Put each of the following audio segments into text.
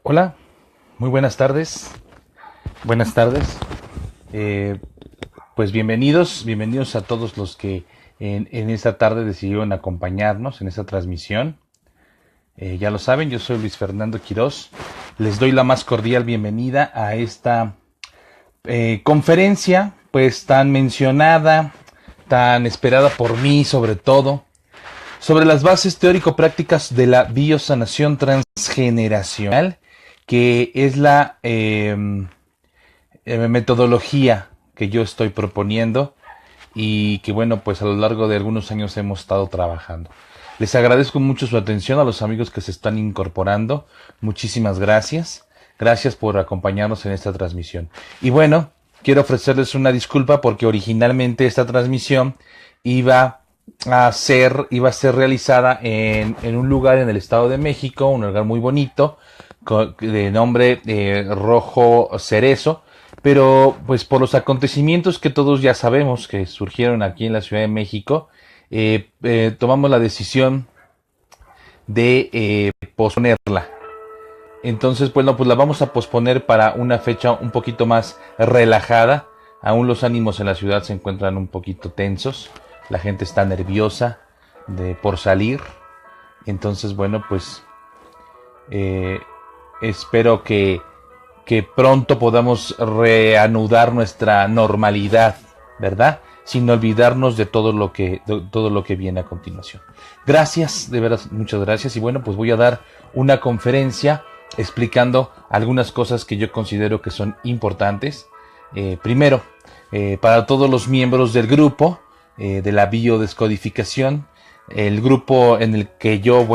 Hola, muy buenas tardes. Buenas tardes. Eh, pues bienvenidos a todos los que en esta tarde decidieron acompañarnos en esta transmisión. Ya lo saben, yo soy Luis Fernando Quirós. Les doy la más cordial bienvenida a esta conferencia, pues tan mencionada, tan esperada por mí sobre todo, sobre las bases teórico-prácticas de la biosanación transgeneracional, que es la metodología que yo estoy proponiendo y que bueno, pues a lo largo de algunos años hemos estado trabajando. Les agradezco mucho su atención a los amigos que se están incorporando. Muchísimas gracias. Gracias por acompañarnos en esta transmisión. Y bueno, quiero ofrecerles una disculpa porque originalmente esta transmisión iba a ser realizada en un lugar en el Estado de México, un lugar muy bonito, de nombre Rojo Cerezo, pero pues por los acontecimientos que todos ya sabemos que surgieron aquí en la Ciudad de México, tomamos la decisión de posponerla. Entonces, bueno, pues la vamos a posponer para una fecha un poquito más relajada. Aún los ánimos en la ciudad se encuentran un poquito tensos. La gente está nerviosa por salir. Entonces, bueno, pues espero que pronto podamos reanudar nuestra normalidad, ¿verdad? Sin olvidarnos de todo lo que viene a continuación. Gracias, de verdad, muchas gracias. Y bueno, pues voy a dar una conferencia explicando algunas cosas que yo considero que son importantes. Primero, para todos los miembros del grupo de la biodescodificación, el grupo en el que yo,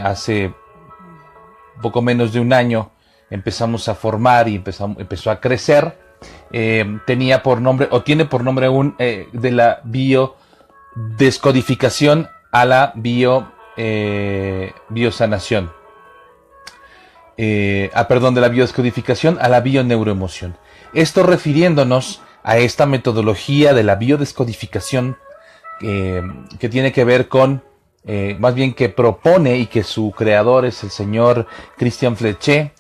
hace poco menos de un año empezamos a formar y empezó a crecer. Tenía por nombre, o tiene por nombre aún, de la biodescodificación a la biosanación. De la biodescodificación a la bioneuroemoción. Esto refiriéndonos a esta metodología de la biodescodificación que tiene que ver con, más bien que propone y que su creador es el señor Christian Fletcher,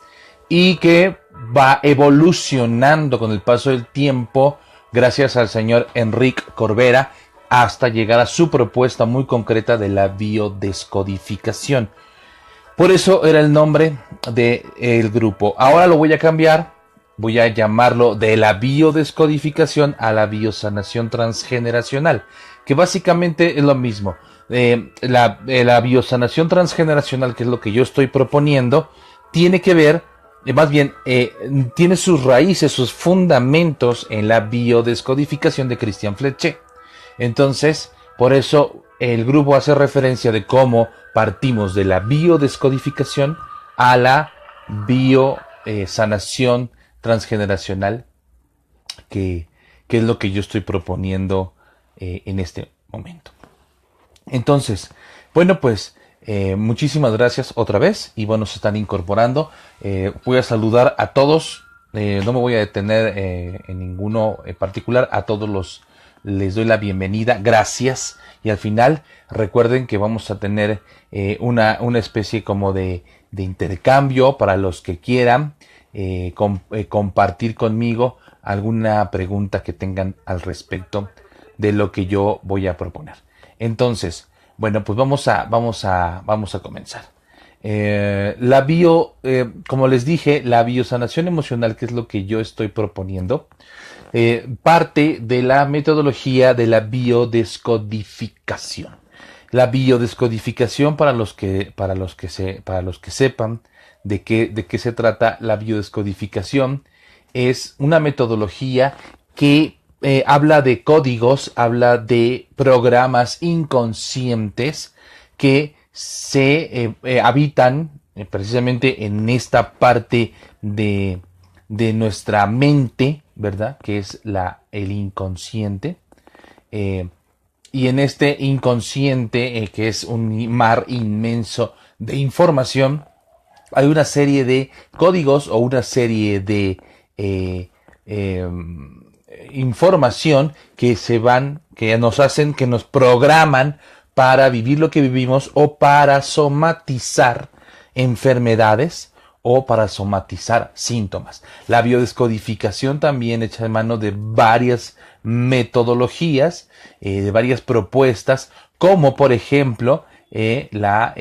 y que va evolucionando con el paso del tiempo gracias al señor Enrique Corbera hasta llegar a su propuesta muy concreta de la biodescodificación. Por eso era el nombre del grupo. Ahora lo voy a cambiar, voy a llamarlo de la biodescodificación a la biosanación transgeneracional, que básicamente es lo mismo. La biosanación transgeneracional, que es lo que yo estoy proponiendo, tiene que ver, tiene sus raíces, sus fundamentos en la biodescodificación de Christian Fletcher. Entonces, por eso el grupo hace referencia de cómo partimos de la biodescodificación a la biosanación transgeneracional, que es lo que yo estoy proponiendo en este momento. Entonces, bueno, pues muchísimas gracias otra vez, y bueno, se están incorporando. Voy a saludar a todos, no me voy a detener en ninguno en particular. A todos les doy la bienvenida, gracias, y al final recuerden que vamos a tener una especie como de intercambio para los que quieran compartir conmigo alguna pregunta que tengan al respecto de lo que yo voy a proponer. Entonces, bueno, pues vamos a comenzar. Como les dije, la biosanación emocional, que es lo que yo estoy proponiendo, parte de la metodología de la biodescodificación. La biodescodificación, para los que sepan de qué se trata, la biodescodificación es una metodología que habla de códigos, habla de programas inconscientes que se habitan precisamente en esta parte de nuestra mente, ¿verdad? Que es el inconsciente. Y en este inconsciente, que es un mar inmenso de información, hay una serie de códigos o una serie de información que nos programan para vivir lo que vivimos o para somatizar enfermedades o para somatizar síntomas. La biodescodificación también echa mano de varias metodologías, de varias propuestas, como por ejemplo la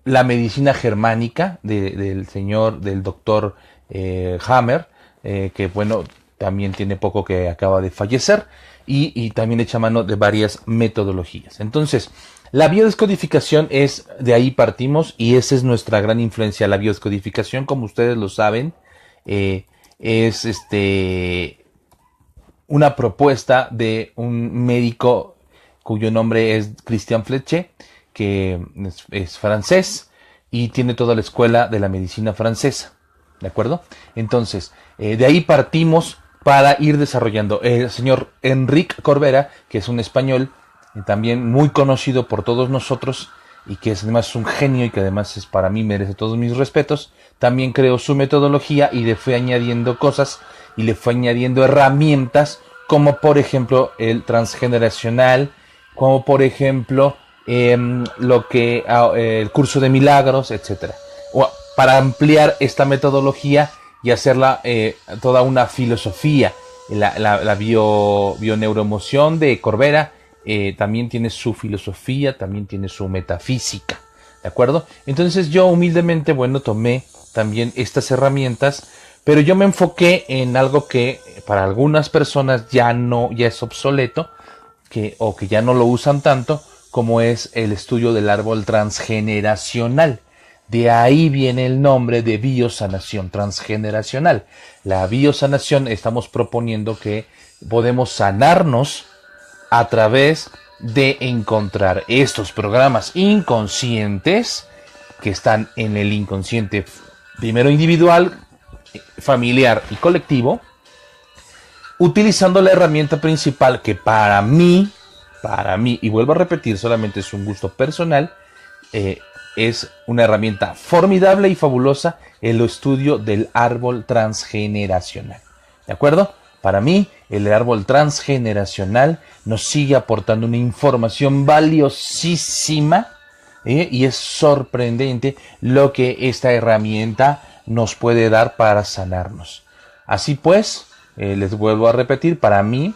medicina germánica del doctor Hammer, que bueno, también tiene poco que acaba de fallecer, y también echa mano de varias metodologías. Entonces, la biodescodificación de ahí partimos, y esa es nuestra gran influencia. La biodescodificación, como ustedes lo saben, es una propuesta de un médico cuyo nombre es Christian Fletcher, que es francés y tiene toda la escuela de la medicina francesa, ¿de acuerdo? Entonces, de ahí partimos para ir desarrollando. El señor Enric Corbera, que es un español, también muy conocido por todos nosotros, y que es además un genio y que además para mí merece todos mis respetos, también creó su metodología y le fue añadiendo cosas y le fue añadiendo herramientas, como por ejemplo el transgeneracional, como por ejemplo el curso de milagros, etcétera, para ampliar esta metodología y hacerla toda una filosofía. La bioneuroemoción de Corbera también tiene su filosofía, también tiene su metafísica, ¿de acuerdo? Entonces yo humildemente, bueno, tomé también estas herramientas, pero yo me enfoqué en algo que para algunas personas ya es obsoleto, o que ya no lo usan tanto, como es el estudio del árbol transgeneracional. De ahí viene el nombre de biosanación transgeneracional. La biosanación, estamos proponiendo que podemos sanarnos a través de encontrar estos programas inconscientes que están en el inconsciente, primero individual, familiar y colectivo, utilizando la herramienta principal que para mí, y vuelvo a repetir, solamente es un gusto personal, es una herramienta formidable y fabulosa, el estudio del árbol transgeneracional. ¿De acuerdo? Para mí, el árbol transgeneracional nos sigue aportando una información valiosísima, y es sorprendente lo que esta herramienta nos puede dar para sanarnos. Así pues, les vuelvo a repetir, para mí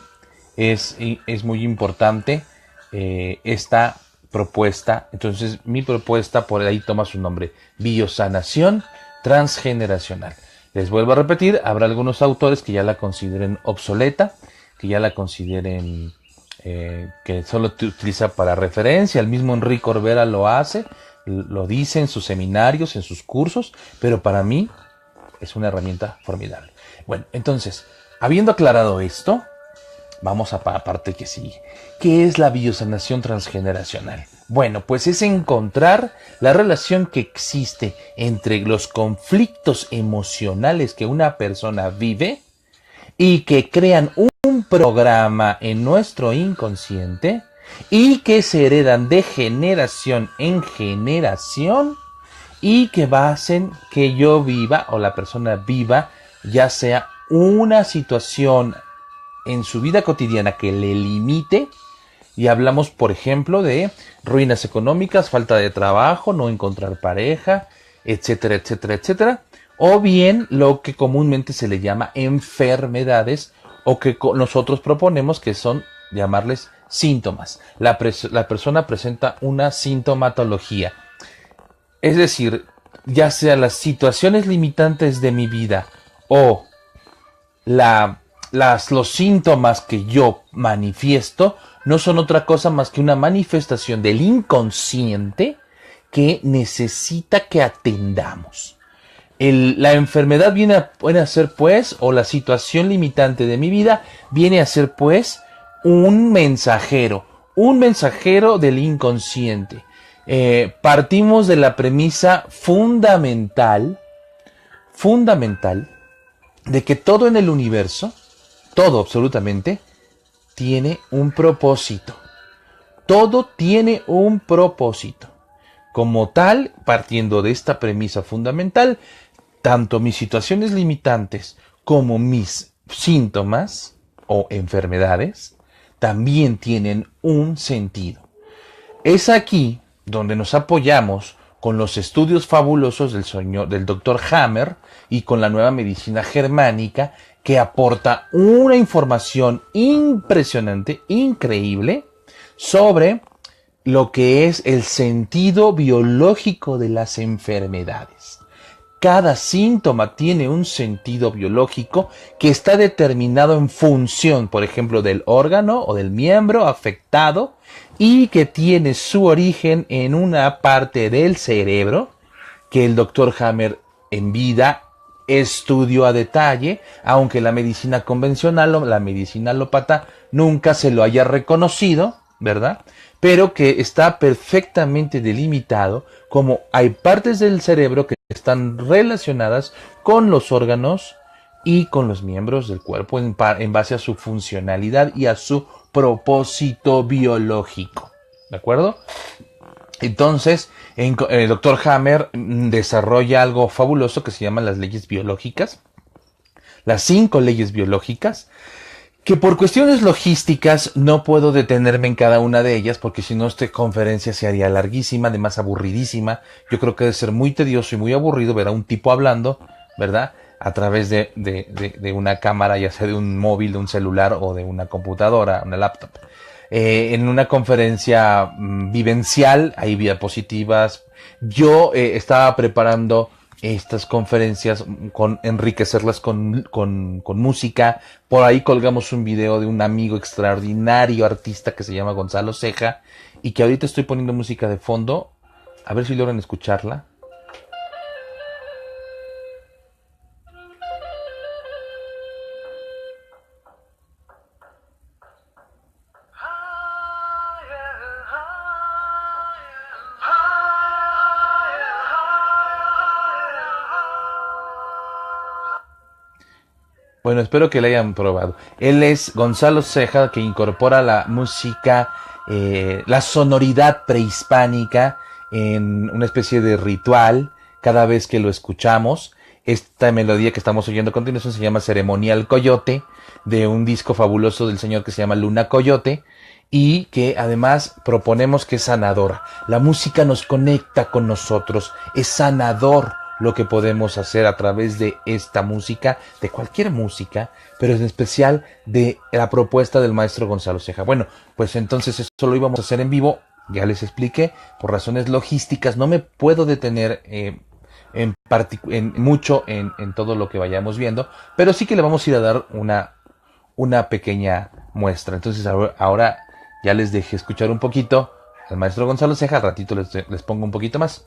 es muy importante esta propuesta. Entonces, mi propuesta, por ahí toma su nombre, biosanación transgeneracional. Les vuelvo a repetir, habrá algunos autores que ya la consideren obsoleta, que ya la consideren que solo te utiliza para referencia. El mismo Enric Corbera lo hace, lo dice en sus seminarios, en sus cursos, pero para mí es una herramienta formidable. Bueno, entonces, habiendo aclarado esto, vamos a la parte que sigue. ¿Qué es la biosanación transgeneracional? Bueno, pues es encontrar la relación que existe entre los conflictos emocionales que una persona vive y que crean un programa en nuestro inconsciente y que se heredan de generación en generación y que hacen que yo viva o la persona viva ya sea una situación en su vida cotidiana que le limite, y hablamos por ejemplo de ruinas económicas, falta de trabajo, no encontrar pareja, etcétera, etcétera, etcétera, o bien lo que comúnmente se le llama enfermedades, o que nosotros proponemos que son llamarles síntomas. La persona presenta una sintomatología, es decir, ya sea las situaciones limitantes de mi vida o los síntomas que yo manifiesto no son otra cosa más que una manifestación del inconsciente que necesita que atendamos. La enfermedad viene a ser pues, o la situación limitante de mi vida viene a ser pues un mensajero del inconsciente. Partimos de la premisa fundamental de que todo en el universo, todo absolutamente, tiene un propósito. Todo tiene un propósito. Como tal, partiendo de esta premisa fundamental, tanto mis situaciones limitantes como mis síntomas o enfermedades también tienen un sentido. Es aquí donde nos apoyamos con los estudios fabulosos del doctor Hammer y con la nueva medicina germánica, que aporta una información impresionante, increíble, sobre lo que es el sentido biológico de las enfermedades. Cada síntoma tiene un sentido biológico que está determinado en función, por ejemplo, del órgano o del miembro afectado, y que tiene su origen en una parte del cerebro que el doctor Hammer en vida estudió a detalle, aunque la medicina convencional o la medicina alópata nunca se lo haya reconocido, ¿verdad? Pero que está perfectamente delimitado, como hay partes del cerebro que están relacionadas con los órganos y con los miembros del cuerpo en base a su funcionalidad y a su propósito biológico, ¿de acuerdo? Entonces, el doctor Hammer desarrolla algo fabuloso que se llama las leyes biológicas, las 5 leyes biológicas, que por cuestiones logísticas no puedo detenerme en cada una de ellas, porque si no esta conferencia se haría larguísima, además aburridísima. Yo creo que debe ser muy tedioso y muy aburrido ver a un tipo hablando, ¿verdad?, a través de una cámara, ya sea de un móvil, de un celular o de una computadora, una laptop. En una conferencia vivencial, hay diapositivas. Yo estaba preparando estas conferencias con enriquecerlas con música. Por ahí colgamos un video de un amigo extraordinario artista que se llama Gonzalo Ceja, y que ahorita estoy poniendo música de fondo, a ver si logran escucharla. Bueno, espero que la hayan probado. Él es Gonzalo Ceja, que incorpora la música, la sonoridad prehispánica en una especie de ritual cada vez que lo escuchamos. Esta melodía que estamos oyendo a continuación se llama Ceremonial Coyote, de un disco fabuloso del señor que se llama Luna Coyote, y que además proponemos que es sanadora. La música nos conecta con nosotros, es sanador lo que podemos hacer a través de esta música, de cualquier música, pero en especial de la propuesta del maestro Gonzalo Ceja. Bueno, pues entonces eso lo íbamos a hacer en vivo, ya les expliqué, por razones logísticas no me puedo detener en todo lo que vayamos viendo, pero sí que le vamos a ir a dar una pequeña muestra. Entonces ahora ya les dejé escuchar un poquito al maestro Gonzalo Ceja, al ratito les pongo un poquito más.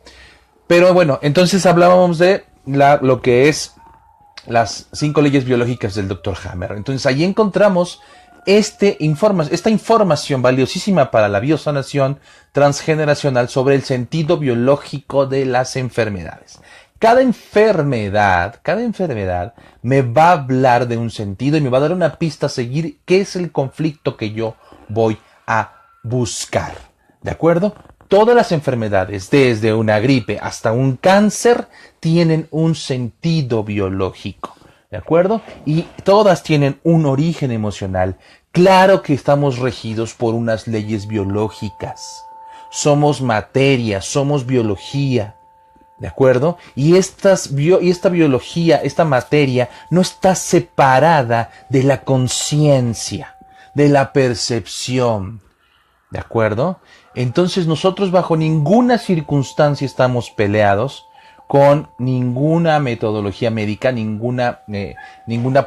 Pero bueno, entonces hablábamos de lo que es las 5 leyes biológicas del Dr. Hammer. Entonces ahí encontramos esta información valiosísima para la biosanación transgeneracional sobre el sentido biológico de las enfermedades. Cada enfermedad me va a hablar de un sentido y me va a dar una pista a seguir qué es el conflicto que yo voy a buscar. ¿De acuerdo? Todas las enfermedades, desde una gripe hasta un cáncer, tienen un sentido biológico, ¿de acuerdo? Y todas tienen un origen emocional. Claro que estamos regidos por unas leyes biológicas. Somos materia, somos biología, ¿de acuerdo? Y esta biología, esta materia, no está separada de la conciencia, de la percepción, ¿de acuerdo? Entonces nosotros bajo ninguna circunstancia estamos peleados con ninguna metodología médica, ninguna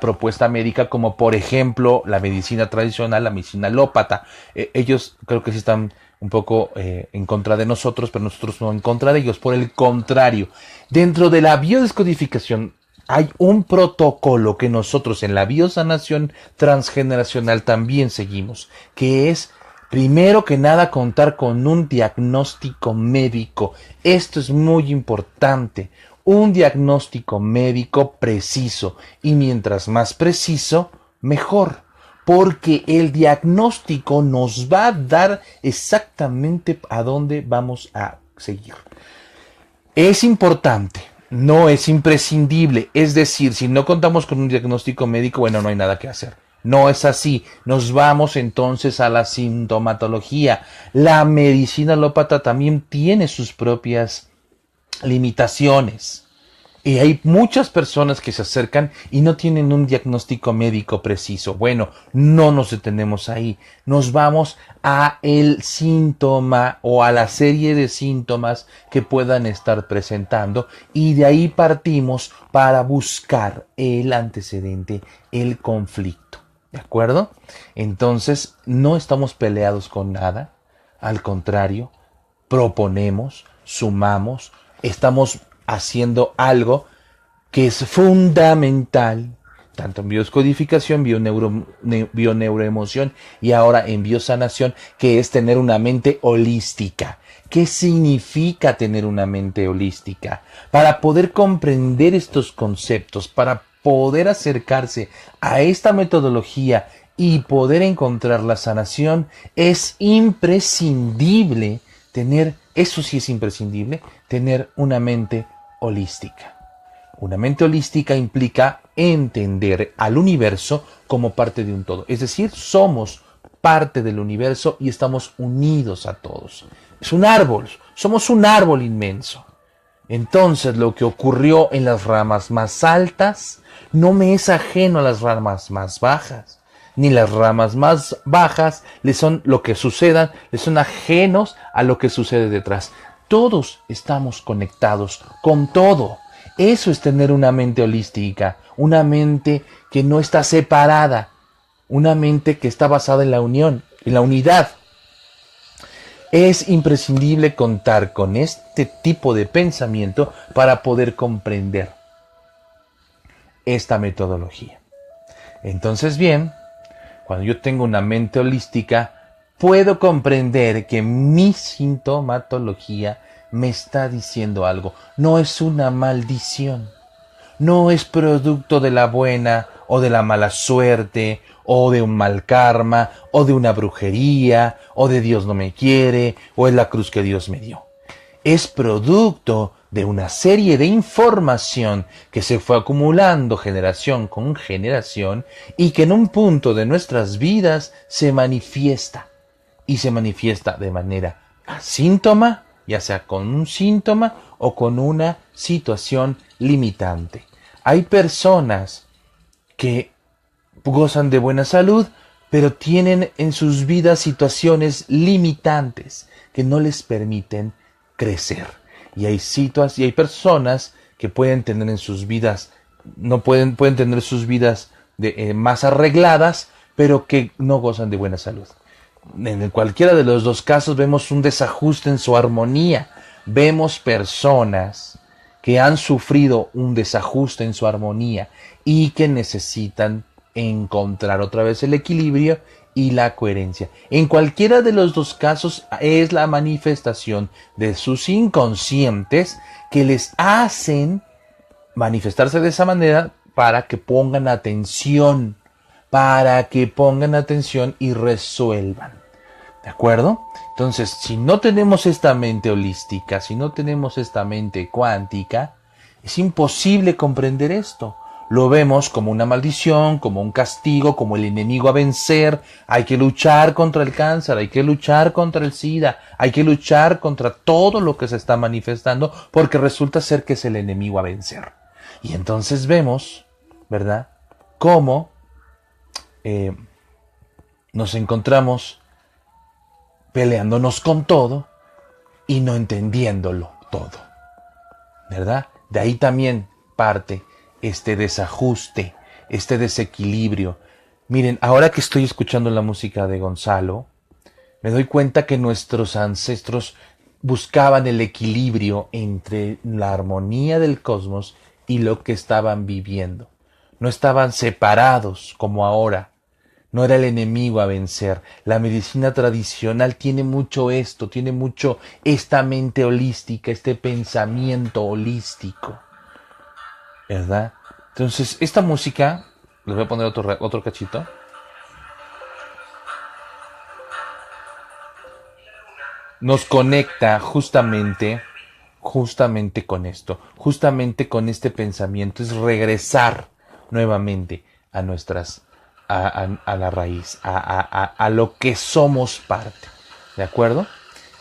propuesta médica, como por ejemplo la medicina tradicional, la medicina alópata. Ellos creo que sí están un poco en contra de nosotros, pero nosotros no en contra de ellos. Por el contrario, dentro de la biodescodificación hay un protocolo que nosotros en la biosanación transgeneracional también seguimos, que es, primero que nada, contar con un diagnóstico médico. Esto es muy importante. Un diagnóstico médico preciso. Y mientras más preciso, mejor. Porque el diagnóstico nos va a dar exactamente a dónde vamos a seguir. Es importante. No es imprescindible. Es decir, si no contamos con un diagnóstico médico, bueno, no hay nada que hacer. No es así. Nos vamos entonces a la sintomatología. La medicina alópata también tiene sus propias limitaciones. Y hay muchas personas que se acercan y no tienen un diagnóstico médico preciso. Bueno, no nos detenemos ahí. Nos vamos a el síntoma o a la serie de síntomas que puedan estar presentando y de ahí partimos para buscar el antecedente, el conflicto. ¿De acuerdo? Entonces, no estamos peleados con nada. Al contrario, proponemos, sumamos, estamos haciendo algo que es fundamental, tanto en biodescodificación, bioneuroemoción y ahora en biosanación, que es tener una mente holística. ¿Qué significa tener una mente holística? Para poder comprender estos conceptos, para poder acercarse a esta metodología y poder encontrar la sanación, es imprescindible tener, eso sí es imprescindible, tener una mente holística. Una mente holística implica entender al universo como parte de un todo. Es decir, somos parte del universo y estamos unidos a todos. Es un árbol, somos un árbol inmenso. Entonces, lo que ocurrió en las ramas más altas no me es ajeno a las ramas más bajas, ni las ramas más bajas le son lo que sucedan, le son ajenos a lo que sucede detrás. Todos estamos conectados con todo. Eso es tener una mente holística, una mente que no está separada, una mente que está basada en la unión, en la unidad. Es imprescindible contar con este tipo de pensamiento para poder comprender esta metodología. Entonces, bien, cuando yo tengo una mente holística, puedo comprender que mi sintomatología me está diciendo algo. No es una maldición. No es producto de la buena o de la mala suerte, o de un mal karma, o de una brujería, o de Dios no me quiere, o es la cruz que Dios me dio. Es producto de una serie de información que se fue acumulando generación con generación y que en un punto de nuestras vidas se manifiesta. Y se manifiesta de manera asíntoma, ya sea con un síntoma o con una situación limitante. Hay personas que gozan de buena salud, pero tienen en sus vidas situaciones limitantes que no les permiten crecer. Y hay personas que pueden tener en sus vidas, pueden tener sus vidas más arregladas, pero que no gozan de buena salud. En cualquiera de los dos casos vemos un desajuste en su armonía. Vemos personas que han sufrido un desajuste en su armonía y que necesitan encontrar otra vez el equilibrio y la coherencia. En cualquiera de los dos casos es la manifestación de sus inconscientes que les hacen manifestarse de esa manera para que pongan atención y resuelvan. ¿De acuerdo? Entonces, si no tenemos esta mente holística, si no tenemos esta mente cuántica, es imposible comprender esto. Lo vemos como una maldición, como un castigo, como el enemigo a vencer. Hay que luchar contra el cáncer, hay que luchar contra el SIDA, hay que luchar contra todo lo que se está manifestando porque resulta ser que es el enemigo a vencer. Y entonces vemos, ¿verdad?, cómo nos encontramos peleándonos con todo y no entendiéndolo todo, ¿verdad? De ahí también parte este desajuste, este desequilibrio. Miren, ahora que estoy escuchando la música de Gonzalo, me doy cuenta que nuestros ancestros buscaban el equilibrio entre la armonía del cosmos y lo que estaban viviendo. No estaban separados como ahora. No era el enemigo a vencer. La medicina tradicional tiene mucho esto, tiene mucho esta mente holística, este pensamiento holístico, ¿verdad? Entonces, esta música, les voy a poner otro cachito. Nos conecta justamente con esto, justamente con este pensamiento, es regresar nuevamente a nuestras a la raíz, a lo que somos parte, ¿de acuerdo?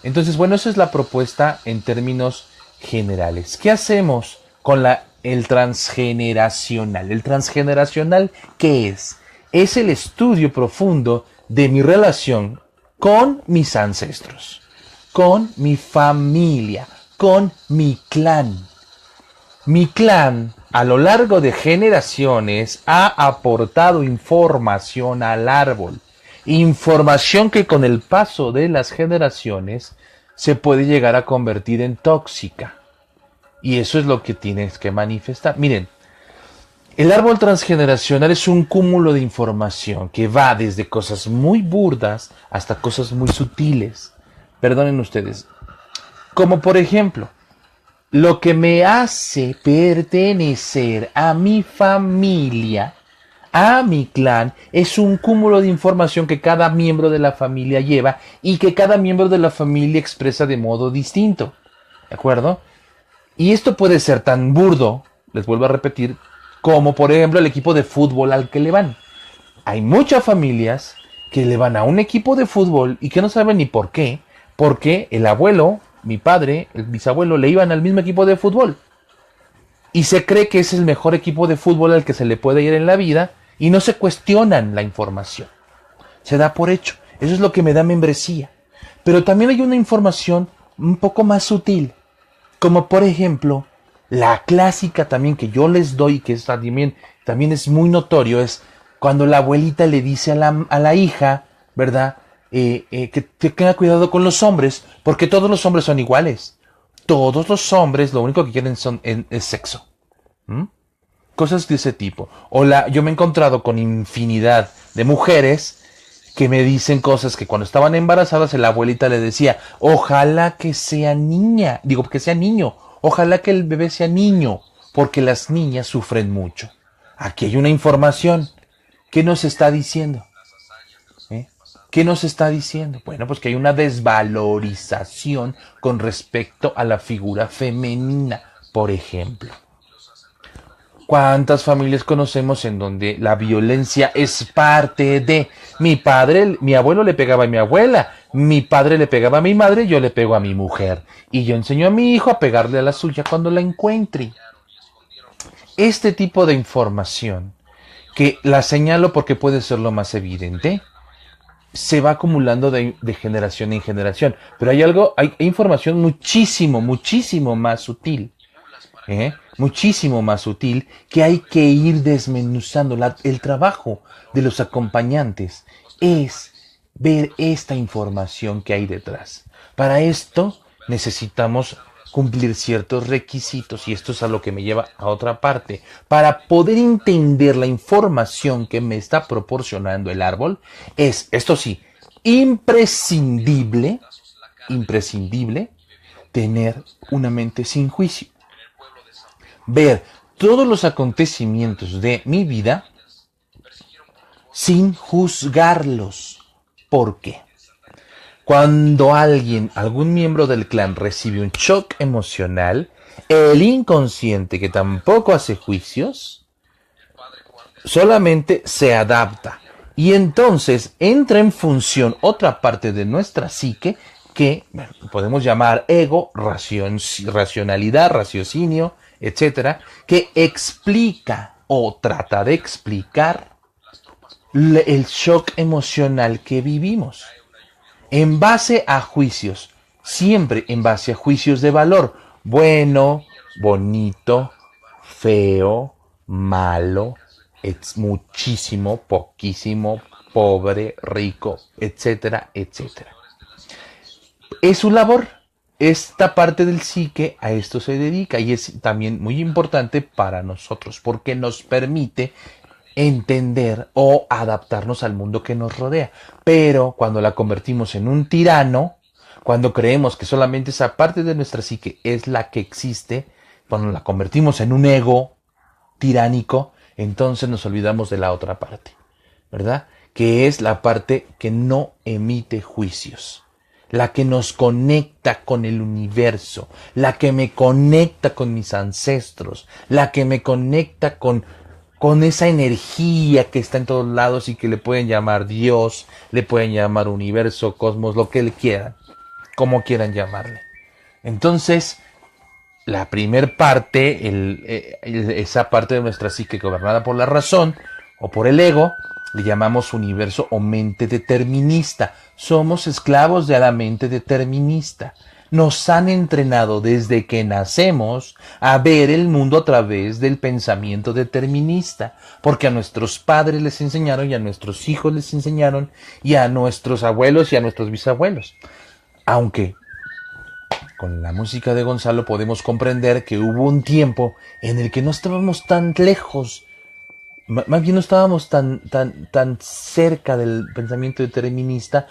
Entonces, bueno, esa es la propuesta en términos generales. ¿Qué hacemos con el transgeneracional? ¿El transgeneracional qué es? Es el estudio profundo de mi relación con mis ancestros, con mi familia, con mi clan. Mi clan, a lo largo de generaciones, ha aportado información al árbol. Información que con el paso de las generaciones se puede llegar a convertir en tóxica. Y eso es lo que tienes que manifestar. Miren, el árbol transgeneracional es un cúmulo de información que va desde cosas muy burdas hasta cosas muy sutiles. Perdonen ustedes. Como por ejemplo, lo que me hace pertenecer a mi familia, a mi clan, es un cúmulo de información que cada miembro de la familia lleva y que cada miembro de la familia expresa de modo distinto. ¿De acuerdo? Y esto puede ser tan burdo, les vuelvo a repetir, como por ejemplo el equipo de fútbol al que le van. Hay muchas familias que le van a un equipo de fútbol y que no saben ni por qué, porque el abuelo, mi padre, el bisabuelo, le iban al mismo equipo de fútbol. Y se cree que es el mejor equipo de fútbol al que se le puede ir en la vida y no se cuestionan la información. Se da por hecho. Eso es lo que me da membresía. Pero también hay una información un poco más sutil, como por ejemplo, la clásica también que yo les doy, que es también es muy notorio, es cuando la abuelita le dice a la hija, ¿verdad? Que tenga cuidado con los hombres, porque todos los hombres son iguales. Todos los hombres lo único que quieren es sexo. ¿Mm? Cosas de ese tipo. Yo me he encontrado con infinidad de mujeres que me dicen cosas que cuando estaban embarazadas la abuelita le decía, ojalá que sea niña, digo que sea niño, ojalá que el bebé sea niño, porque las niñas sufren mucho. Aquí hay una información. ¿Qué nos está diciendo? ¿Qué nos está diciendo? Bueno, pues que hay una desvalorización con respecto a la figura femenina, por ejemplo. ¿Cuántas familias conocemos en donde la violencia es parte de mi abuelo le pegaba a mi abuela, mi padre le pegaba a mi madre, yo le pego a mi mujer y yo enseño a mi hijo a pegarle a la suya cuando la encuentre? Este tipo de información, que la señalo porque puede ser lo más evidente, se va acumulando de generación en generación, pero hay información muchísimo más sutil. Muchísimo más sutil que hay que ir desmenuzando. El trabajo de los acompañantes es ver esta información que hay detrás. Para esto necesitamos cumplir ciertos requisitos y esto es a lo que me lleva a otra parte. Para poder entender la información que me está proporcionando el árbol, es, esto sí, imprescindible tener una mente sin juicio. Ver todos los acontecimientos de mi vida sin juzgarlos. ¿Por qué? Cuando algún miembro del clan recibe un shock emocional, el inconsciente, que tampoco hace juicios, solamente se adapta. Y entonces entra en función otra parte de nuestra psique que podemos llamar ego, racionalidad, raciocinio, etcétera, que explica o trata de explicar el shock emocional que vivimos en base a juicios, siempre en base a juicios de valor, bueno, bonito, feo, malo, muchísimo, poquísimo, pobre, rico, etcétera, etcétera. Es su labor. Esta parte del psique a esto se dedica y es también muy importante para nosotros porque nos permite entender o adaptarnos al mundo que nos rodea. Pero cuando la convertimos en un tirano, cuando creemos que solamente esa parte de nuestra psique es la que existe, cuando la convertimos en un ego tiránico, entonces nos olvidamos de la otra parte, ¿verdad? Que es la parte que no emite juicios. La que nos conecta con el universo, la que me conecta con mis ancestros, la que me conecta con esa energía que está en todos lados y que le pueden llamar Dios, le pueden llamar universo, cosmos, lo que le quieran, como quieran llamarle. Entonces, la primer parte, esa parte de nuestra psique gobernada por la razón o por el ego, le llamamos universo o mente determinista. Somos esclavos de la mente determinista. Nos han entrenado desde que nacemos a ver el mundo a través del pensamiento determinista, porque a nuestros padres les enseñaron y a nuestros hijos les enseñaron y a nuestros abuelos y a nuestros bisabuelos. Aunque con la música de Gonzalo podemos comprender que hubo un tiempo en el que no estábamos tan lejos, más bien no estábamos tan cerca del pensamiento determinista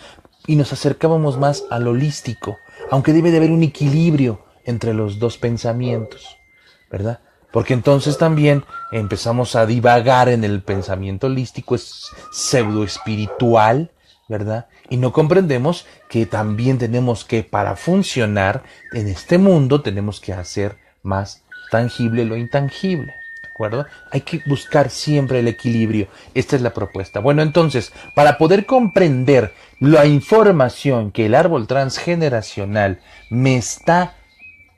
y nos acercábamos más al holístico, aunque debe de haber un equilibrio entre los dos pensamientos, ¿verdad? Porque entonces también empezamos a divagar en el pensamiento holístico, es pseudo espiritual, ¿verdad? Y no comprendemos que también tenemos que, para funcionar en este mundo, tenemos que hacer más tangible lo intangible, ¿de acuerdo? Hay que buscar siempre el equilibrio. Esta es la propuesta. Bueno, entonces, para poder comprender la información que el árbol transgeneracional me está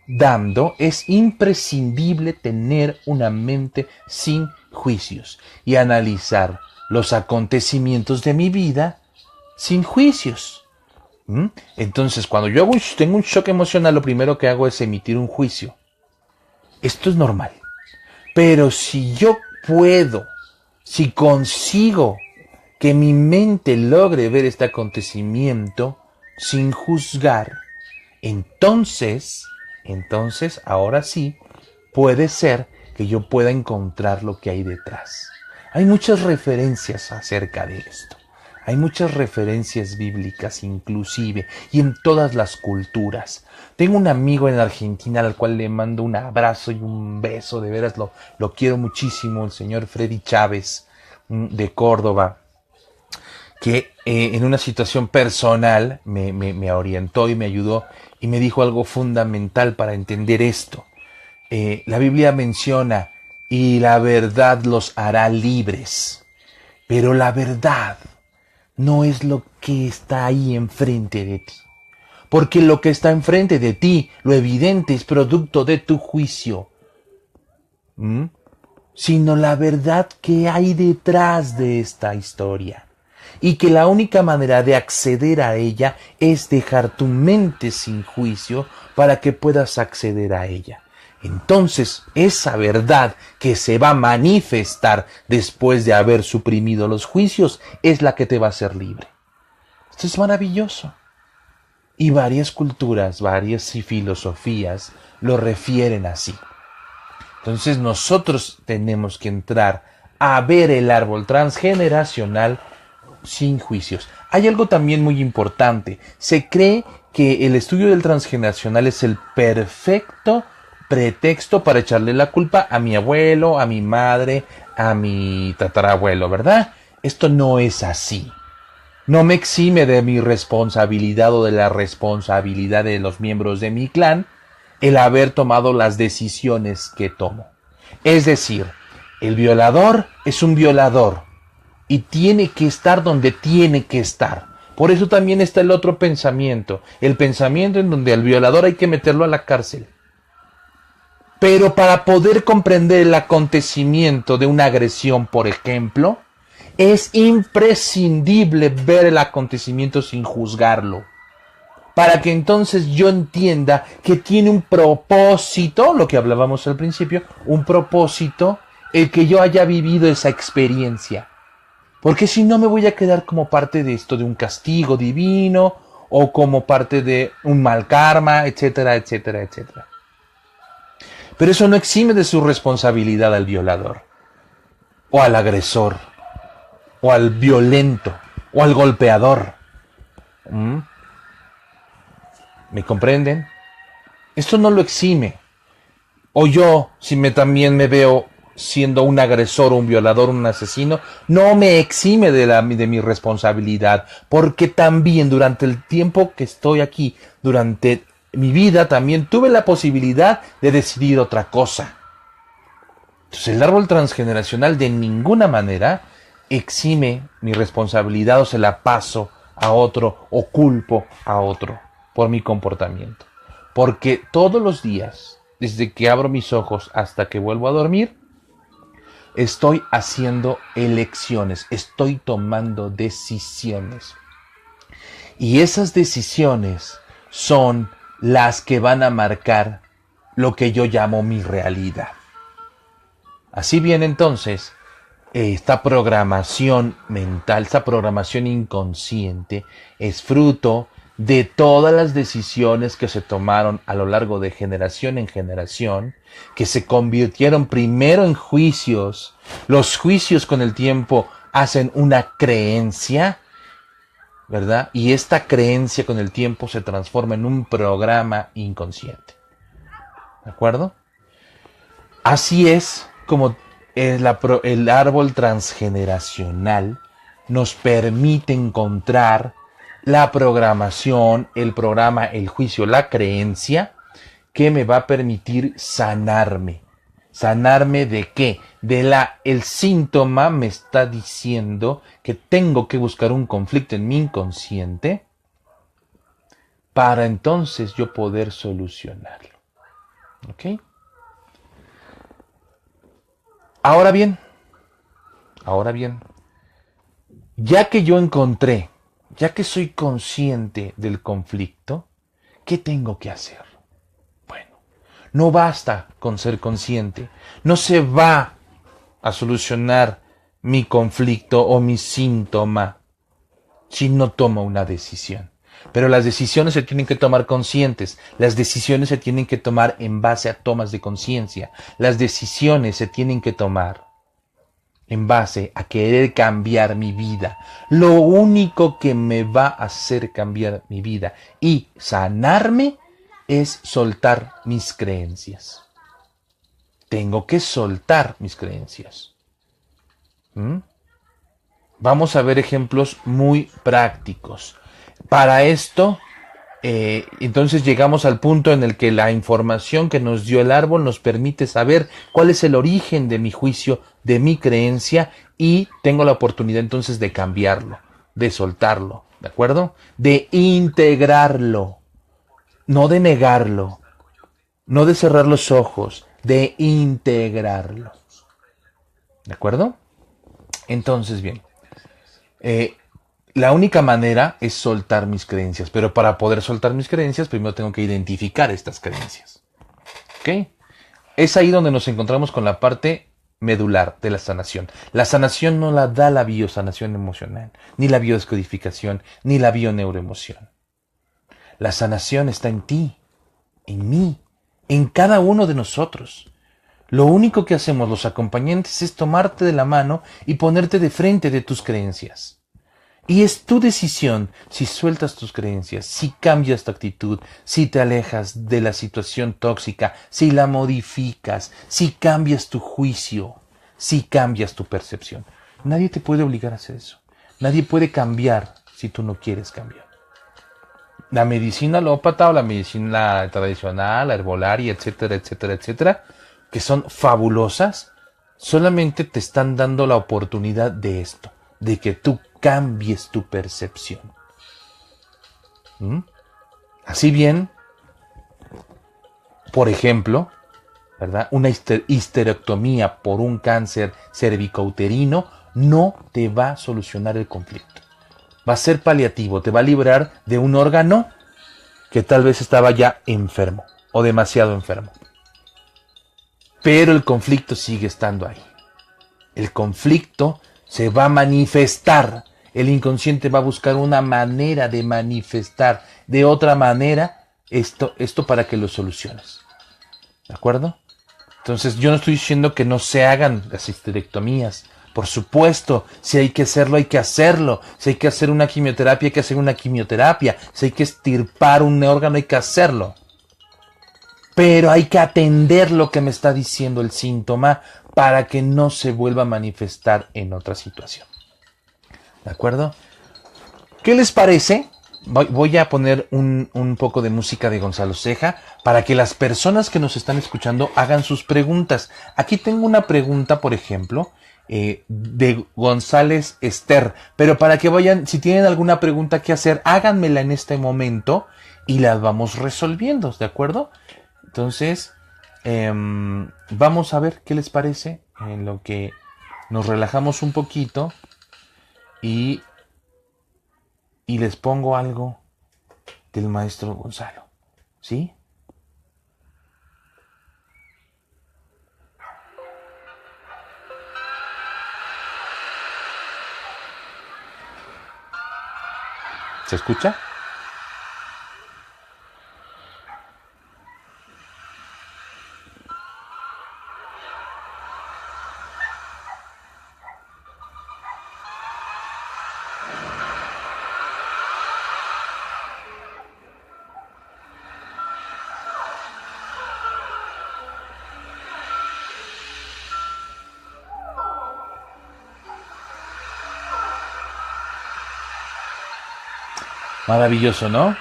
dando, es imprescindible tener una mente sin juicios y analizar los acontecimientos de mi vida sin juicios. Entonces, cuando yo tengo un shock emocional, lo primero que hago es emitir un juicio. Esto es normal. Pero si yo puedo, si consigo que mi mente logre ver este acontecimiento sin juzgar, entonces, ahora sí, puede ser que yo pueda encontrar lo que hay detrás. Hay muchas referencias acerca de esto. Hay muchas referencias bíblicas inclusive y en todas las culturas. Tengo un amigo en Argentina al cual le mando un abrazo y un beso, de veras lo quiero muchísimo, el señor Freddy Chávez de Córdoba, que en una situación personal me orientó y me ayudó y me dijo algo fundamental para entender esto. La Biblia menciona, y la verdad los hará libres, pero la verdad no es lo que está ahí enfrente de ti. Porque lo que está enfrente de ti, lo evidente, es producto de tu juicio. Sino la verdad que hay detrás de esta historia. Y que la única manera de acceder a ella es dejar tu mente sin juicio para que puedas acceder a ella. Entonces, esa verdad que se va a manifestar después de haber suprimido los juicios es la que te va a hacer libre. Esto es maravilloso. Y varias culturas, varias filosofías lo refieren así. Entonces nosotros tenemos que entrar a ver el árbol transgeneracional sin juicios. Hay algo también muy importante. Se cree que el estudio del transgeneracional es el perfecto pretexto para echarle la culpa a mi abuelo, a mi madre, a mi tatarabuelo, ¿verdad? Esto no es así. No me exime de mi responsabilidad o de la responsabilidad de los miembros de mi clan el haber tomado las decisiones que tomo. Es decir, el violador es un violador y tiene que estar donde tiene que estar. Por eso también está el otro pensamiento, el pensamiento en donde al violador hay que meterlo a la cárcel. Pero para poder comprender el acontecimiento de una agresión, por ejemplo, es imprescindible ver el acontecimiento sin juzgarlo. Para que entonces yo entienda que tiene un propósito, lo que hablábamos al principio, un propósito, el que yo haya vivido esa experiencia. Porque si no me voy a quedar como parte de esto, de un castigo divino, o como parte de un mal karma, etcétera, etcétera, etcétera. Pero eso no exime de su responsabilidad al violador, o al agresor, o al violento, o al golpeador. ¿Me comprenden? Esto no lo exime. O yo, si también me veo siendo un agresor, un violador, un asesino, no me exime de mi responsabilidad, porque también durante el tiempo que estoy aquí, durante mi vida, también tuve la posibilidad de decidir otra cosa. Entonces el árbol transgeneracional de ninguna manera exime mi responsabilidad o se la paso a otro o culpo a otro por mi comportamiento. Porque todos los días desde que abro mis ojos hasta que vuelvo a dormir, estoy haciendo elecciones, estoy tomando decisiones. Y esas decisiones son las que van a marcar lo que yo llamo mi realidad. Así bien, entonces, esta programación mental, esta programación inconsciente, es fruto de todas las decisiones que se tomaron a lo largo de generación en generación, que se convirtieron primero en juicios. Los juicios con el tiempo hacen una creencia, ¿verdad? Y esta creencia con el tiempo se transforma en un programa inconsciente. ¿De acuerdo? Así es como el árbol transgeneracional nos permite encontrar la programación, el programa, el juicio, la creencia que me va a permitir sanarme. ¿Sanarme de qué? El síntoma me está diciendo que tengo que buscar un conflicto en mi inconsciente para entonces yo poder solucionarlo. ¿Ok? Ahora bien, ya que yo encontré, ya que soy consciente del conflicto, ¿qué tengo que hacer? Bueno, no basta con ser consciente, no se va a solucionar mi conflicto o mi síntoma si no tomo una decisión. Pero las decisiones se tienen que tomar conscientes, las decisiones se tienen que tomar en base a tomas de conciencia, las decisiones se tienen que tomar en base a querer cambiar mi vida. Lo único que me va a hacer cambiar mi vida y sanarme es soltar mis creencias. Tengo que soltar mis creencias. Vamos a ver ejemplos muy prácticos. Para esto, entonces llegamos al punto en el que la información que nos dio el árbol nos permite saber cuál es el origen de mi juicio, de mi creencia, y tengo la oportunidad entonces de cambiarlo, de soltarlo, ¿de acuerdo? De integrarlo, no de negarlo, no de cerrar los ojos, de integrarlo, ¿de acuerdo? Entonces, bien, la única manera es soltar mis creencias, pero para poder soltar mis creencias, primero tengo que identificar estas creencias. ¿Ok? Es ahí donde nos encontramos con la parte medular de la sanación. La sanación no la da la biosanación emocional, ni la biodescodificación, ni la bioneuroemoción. La sanación está en ti, en mí, en cada uno de nosotros. Lo único que hacemos los acompañantes es tomarte de la mano y ponerte de frente de tus creencias. Y es tu decisión si sueltas tus creencias, si cambias tu actitud, si te alejas de la situación tóxica, si la modificas, si cambias tu juicio, si cambias tu percepción. Nadie te puede obligar a hacer eso. Nadie puede cambiar si tú no quieres cambiar. La medicina alópata o la medicina tradicional, la herbolaria, etcétera, etcétera, etcétera, que son fabulosas, solamente te están dando la oportunidad de esto, de que tú cambies tu percepción. Así bien, por ejemplo, ¿verdad? Una histerectomía por un cáncer cervicouterino no te va a solucionar el conflicto. Va a ser paliativo, te va a librar de un órgano que tal vez estaba ya enfermo o demasiado enfermo. Pero el conflicto sigue estando ahí. El conflicto se va a manifestar. El inconsciente va a buscar una manera de manifestar de otra manera esto para que lo soluciones. ¿De acuerdo? Entonces yo no estoy diciendo que no se hagan las histerectomías. Por supuesto, si hay que hacerlo, hay que hacerlo. Si hay que hacer una quimioterapia, hay que hacer una quimioterapia. Si hay que extirpar un órgano, hay que hacerlo. Pero hay que atender lo que me está diciendo el síntoma para que no se vuelva a manifestar en otra situación. ¿De acuerdo? ¿Qué les parece? Voy a poner un poco de música de Gonzalo Ceja para que las personas que nos están escuchando hagan sus preguntas. Aquí tengo una pregunta, por ejemplo, de González Esther. Pero para que vayan, si tienen alguna pregunta que hacer, háganmela en este momento y las vamos resolviendo, ¿de acuerdo? Entonces, Vamos a ver qué les parece en lo que nos relajamos un poquito y les pongo algo del maestro Gonzalo, ¿sí? ¿Se escucha? Maravilloso, ¿no?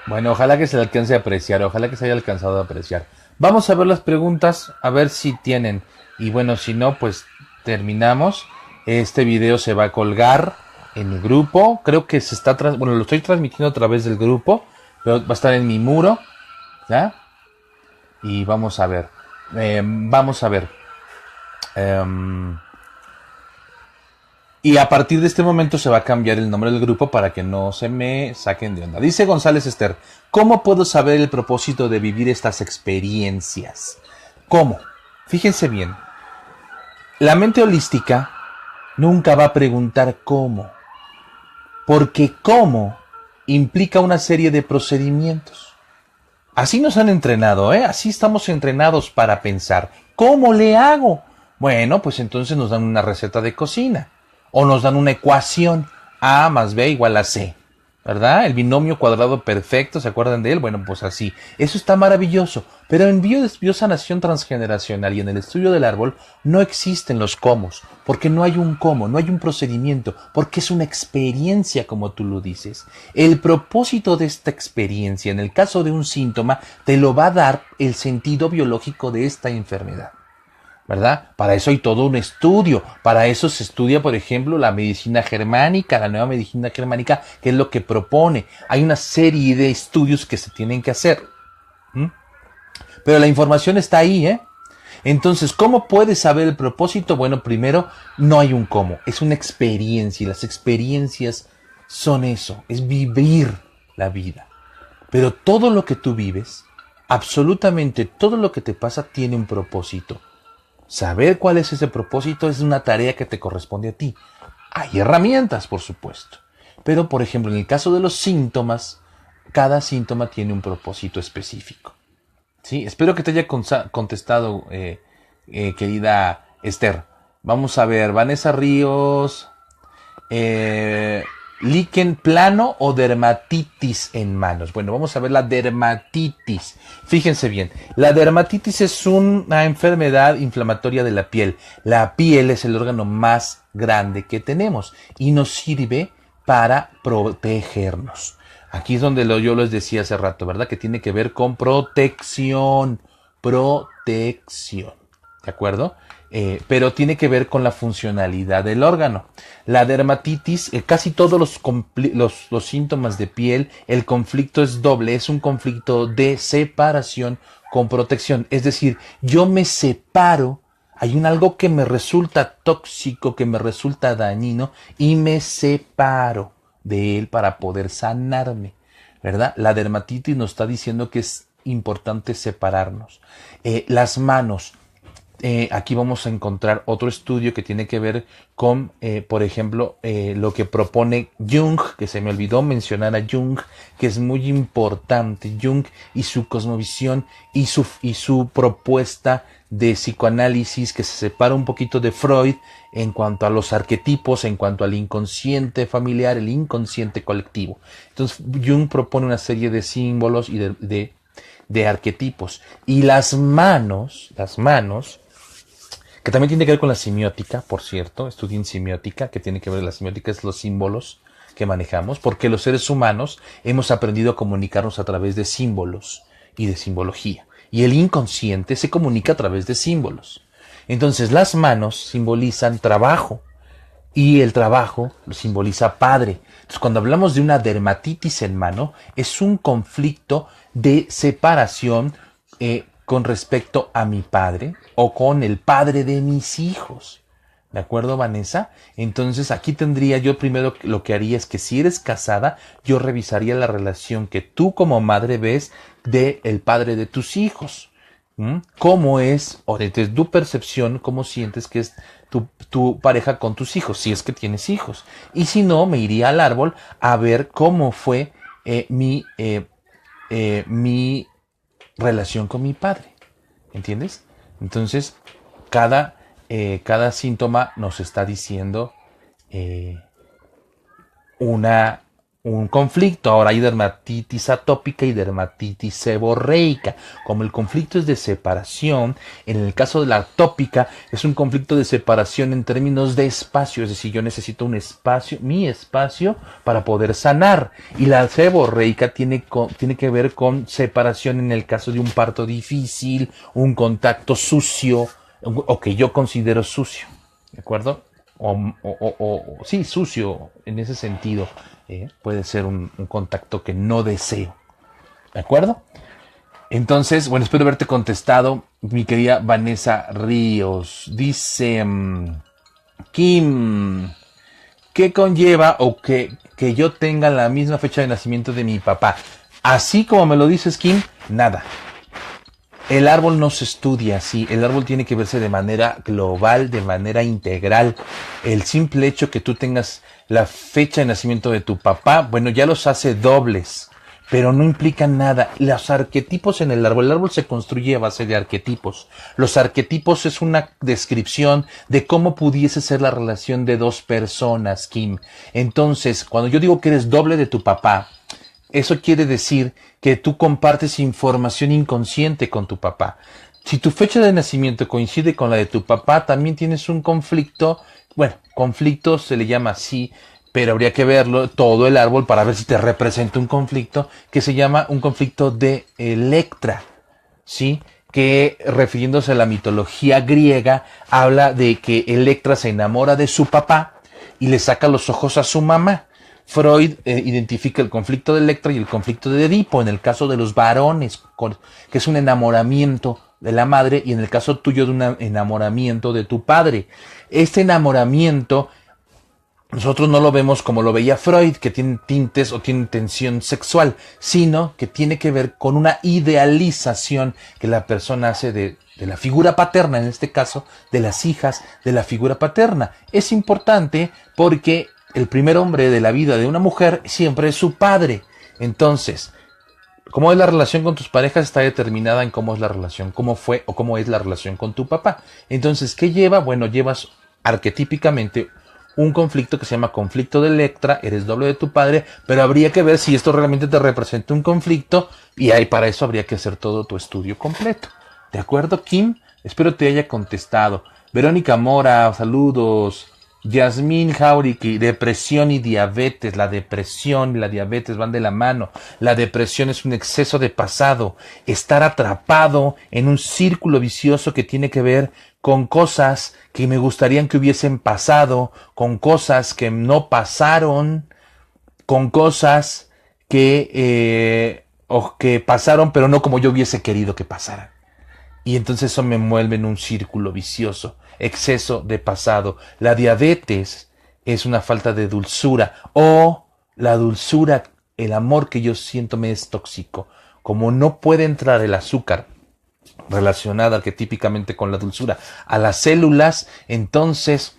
Bueno, ojalá que se le alcance a apreciar, ojalá que se haya alcanzado a apreciar. Vamos a ver las preguntas, a ver si tienen. Y bueno, si no, pues terminamos. Este video se va a colgar en mi grupo. Creo que se está, bueno, lo estoy transmitiendo a través del grupo, pero va a estar en mi muro, ¿ya? Y vamos a ver. Vamos a ver. Y a partir de este momento se va a cambiar el nombre del grupo para que no se me saquen de onda. Dice González Esther, ¿cómo puedo saber el propósito de vivir estas experiencias? ¿Cómo? Fíjense bien. La mente holística nunca va a preguntar cómo. Porque cómo implica una serie de procedimientos. Así nos han entrenado, ¿eh? Así estamos entrenados para pensar. ¿Cómo le hago? Bueno, pues entonces nos dan una receta de cocina. O nos dan una ecuación, A más B igual a C, ¿verdad? El binomio cuadrado perfecto, ¿se acuerdan de él? Bueno, pues así. Eso está maravilloso. Pero en biosanación transgeneracional y en el estudio del árbol no existen los cómo, porque no hay un cómo, no hay un procedimiento, porque es una experiencia, como tú lo dices. El propósito de esta experiencia, en el caso de un síntoma, te lo va a dar el sentido biológico de esta enfermedad, ¿verdad? Para eso hay todo un estudio. Para eso se estudia, por ejemplo, la medicina germánica, la nueva medicina germánica, que es lo que propone. Hay una serie de estudios que se tienen que hacer. Pero la información está ahí, ¿eh? Entonces, ¿cómo puedes saber el propósito? Bueno, primero, no hay un cómo. Es una experiencia y las experiencias son eso, es vivir la vida. Pero todo lo que tú vives, absolutamente todo lo que te pasa tiene un propósito. Saber cuál es ese propósito es una tarea que te corresponde a ti. Hay herramientas, por supuesto. Pero, por ejemplo, en el caso de los síntomas, cada síntoma tiene un propósito específico. ¿Sí? Espero que te haya contestado, querida Esther. Vamos a ver, Vanessa Ríos. Líquen plano o dermatitis en manos. Bueno, vamos a ver la dermatitis. Fíjense bien, la dermatitis es una enfermedad inflamatoria de la piel. La piel es el órgano más grande que tenemos y nos sirve para protegernos. Aquí es donde yo les decía hace rato, ¿verdad? Que tiene que ver con protección. Protección. ¿De acuerdo? Pero tiene que ver con la funcionalidad del órgano. La dermatitis, casi todos los síntomas de piel, el conflicto es doble, es un conflicto de separación con protección. Es decir, yo me separo, hay algo que me resulta tóxico, que me resulta dañino, y me separo de él para poder sanarme, ¿verdad? La dermatitis nos está diciendo que es importante separarnos. Las manos. Aquí vamos a encontrar otro estudio que tiene que ver con, por ejemplo, lo que propone Jung, que se me olvidó mencionar a Jung, que es muy importante, Jung y su cosmovisión y su propuesta de psicoanálisis, que se separa un poquito de Freud en cuanto a los arquetipos, en cuanto al inconsciente familiar, el inconsciente colectivo. Entonces, Jung propone una serie de símbolos y de arquetipos. Y las manos, que también tiene que ver con la semiótica, por cierto, estudien semiótica, que tiene que ver la semiótica, es los símbolos que manejamos, porque los seres humanos hemos aprendido a comunicarnos a través de símbolos y de simbología, y el inconsciente se comunica a través de símbolos. Entonces las manos simbolizan trabajo, y el trabajo simboliza padre. Entonces, cuando hablamos de una dermatitis en mano, es un conflicto de separación con respecto a mi padre o con el padre de mis hijos. ¿De acuerdo, Vanessa? Entonces aquí tendría yo primero, lo que haría es que si eres casada, yo revisaría la relación que tú como madre ves del padre de tus hijos. ¿Cómo es, o desde tu percepción, cómo sientes que es tu pareja con tus hijos, si es que tienes hijos? Y si no, me iría al árbol a ver cómo fue mi relación con mi padre. ¿Entiendes? Entonces, cada síntoma nos está diciendo un conflicto. Ahora hay dermatitis atópica y dermatitis seborreica. Como el conflicto es de separación, en el caso de la atópica es un conflicto de separación en términos de espacio, es decir, yo necesito un espacio, mi espacio, para poder sanar. Y la seborreica tiene que ver con separación en el caso de un parto difícil, un contacto sucio, o que yo considero sucio, ¿de acuerdo? Sí, sucio en ese sentido. Puede ser un contacto que no deseo, ¿de acuerdo? Entonces, bueno, espero haberte contestado, mi querida Vanessa Ríos. Dice Kim, ¿qué conlleva o que yo tenga la misma fecha de nacimiento de mi papá? Así como me lo dices, Kim, nada. El árbol no se estudia así, el árbol tiene que verse de manera global, de manera integral. El simple hecho que tú tengas la fecha de nacimiento de tu papá, bueno, ya los hace dobles, pero no implica nada. Los arquetipos en el árbol se construye a base de arquetipos. Los arquetipos es una descripción de cómo pudiese ser la relación de dos personas, Kim. Entonces, cuando yo digo que eres doble de tu papá, eso quiere decir que tú compartes información inconsciente con tu papá. Si tu fecha de nacimiento coincide con la de tu papá, también tienes un conflicto. Bueno, conflicto se le llama así, pero habría que verlo todo el árbol para ver si te representa un conflicto que se llama un conflicto de Electra, ¿sí? Que refiriéndose a la mitología griega, habla de que Electra se enamora de su papá y le saca los ojos a su mamá. Freud identifica el conflicto de Electra y el conflicto de Edipo en el caso de los varones, que es un enamoramiento de la madre, y en el caso tuyo de un enamoramiento de tu padre. Este enamoramiento nosotros no lo vemos como lo veía Freud, que tiene tintes o tiene tensión sexual, sino que tiene que ver con una idealización que la persona hace de la figura paterna, en este caso, de las hijas de la figura paterna. Es importante porque el primer hombre de la vida de una mujer siempre es su padre. Entonces, cómo es la relación con tus parejas está determinada en cómo es la relación, cómo fue o cómo es la relación con tu papá. Entonces, ¿qué lleva? Bueno, llevas arquetípicamente un conflicto que se llama conflicto de Electra, eres doble de tu padre, pero habría que ver si esto realmente te representa un conflicto, y ahí para eso habría que hacer todo tu estudio completo. ¿De acuerdo, Kim? Espero te haya contestado. Verónica Mora, saludos. Yasmín Jauriki, depresión y diabetes. La depresión y la diabetes van de la mano. La depresión es un exceso de pasado, estar atrapado en un círculo vicioso que tiene que ver con cosas que me gustarían que hubiesen pasado, con cosas que no pasaron, con cosas que pasaron pero no como yo hubiese querido que pasaran. Y entonces eso me envuelve en un círculo vicioso, exceso de pasado. La diabetes es una falta de dulzura, o la dulzura, el amor que yo siento me es tóxico. Como no puede entrar el azúcar relacionada arquetípicamente con la dulzura a las células, entonces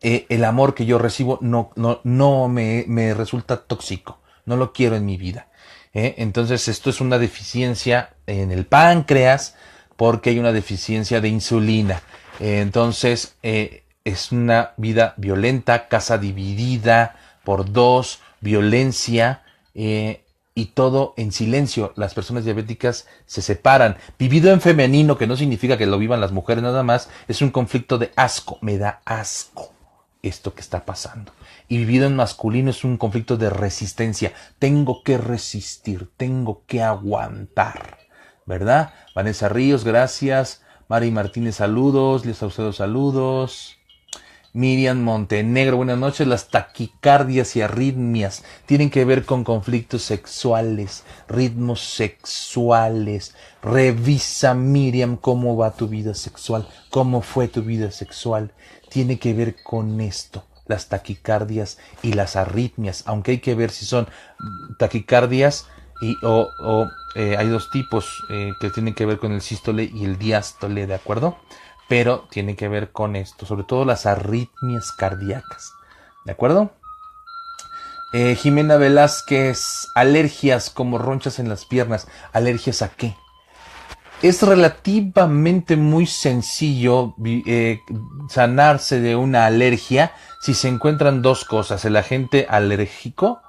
el amor que yo recibo no me resulta tóxico, no lo quiero en mi vida. Entonces esto es una deficiencia en el páncreas, porque hay una deficiencia de insulina. Entonces, es una vida violenta, casa dividida por dos, violencia, y todo en silencio. Las personas diabéticas se separan. Vivido en femenino, que no significa que lo vivan las mujeres nada más, es un conflicto de asco. Me da asco esto que está pasando. Y vivido en masculino es un conflicto de resistencia. Tengo que resistir, tengo que aguantar, ¿verdad? Vanessa Ríos, gracias. Mari Martínez, saludos. Lisa Saucedo, saludos. Miriam Montenegro, buenas noches. Las taquicardias y arritmias tienen que ver con conflictos sexuales, ritmos sexuales. Revisa, Miriam, cómo va tu vida sexual, cómo fue tu vida sexual. Tiene que ver con esto, las taquicardias y las arritmias, aunque hay que ver si son taquicardias hay dos tipos que tienen que ver con el sístole y el diástole, ¿de acuerdo? Pero tiene que ver con esto, sobre todo las arritmias cardíacas, ¿de acuerdo? Jimena Velázquez, alergias como ronchas en las piernas. ¿Alergias a qué? Es relativamente muy sencillo sanarse de una alergia si se encuentran dos cosas: el agente alergénico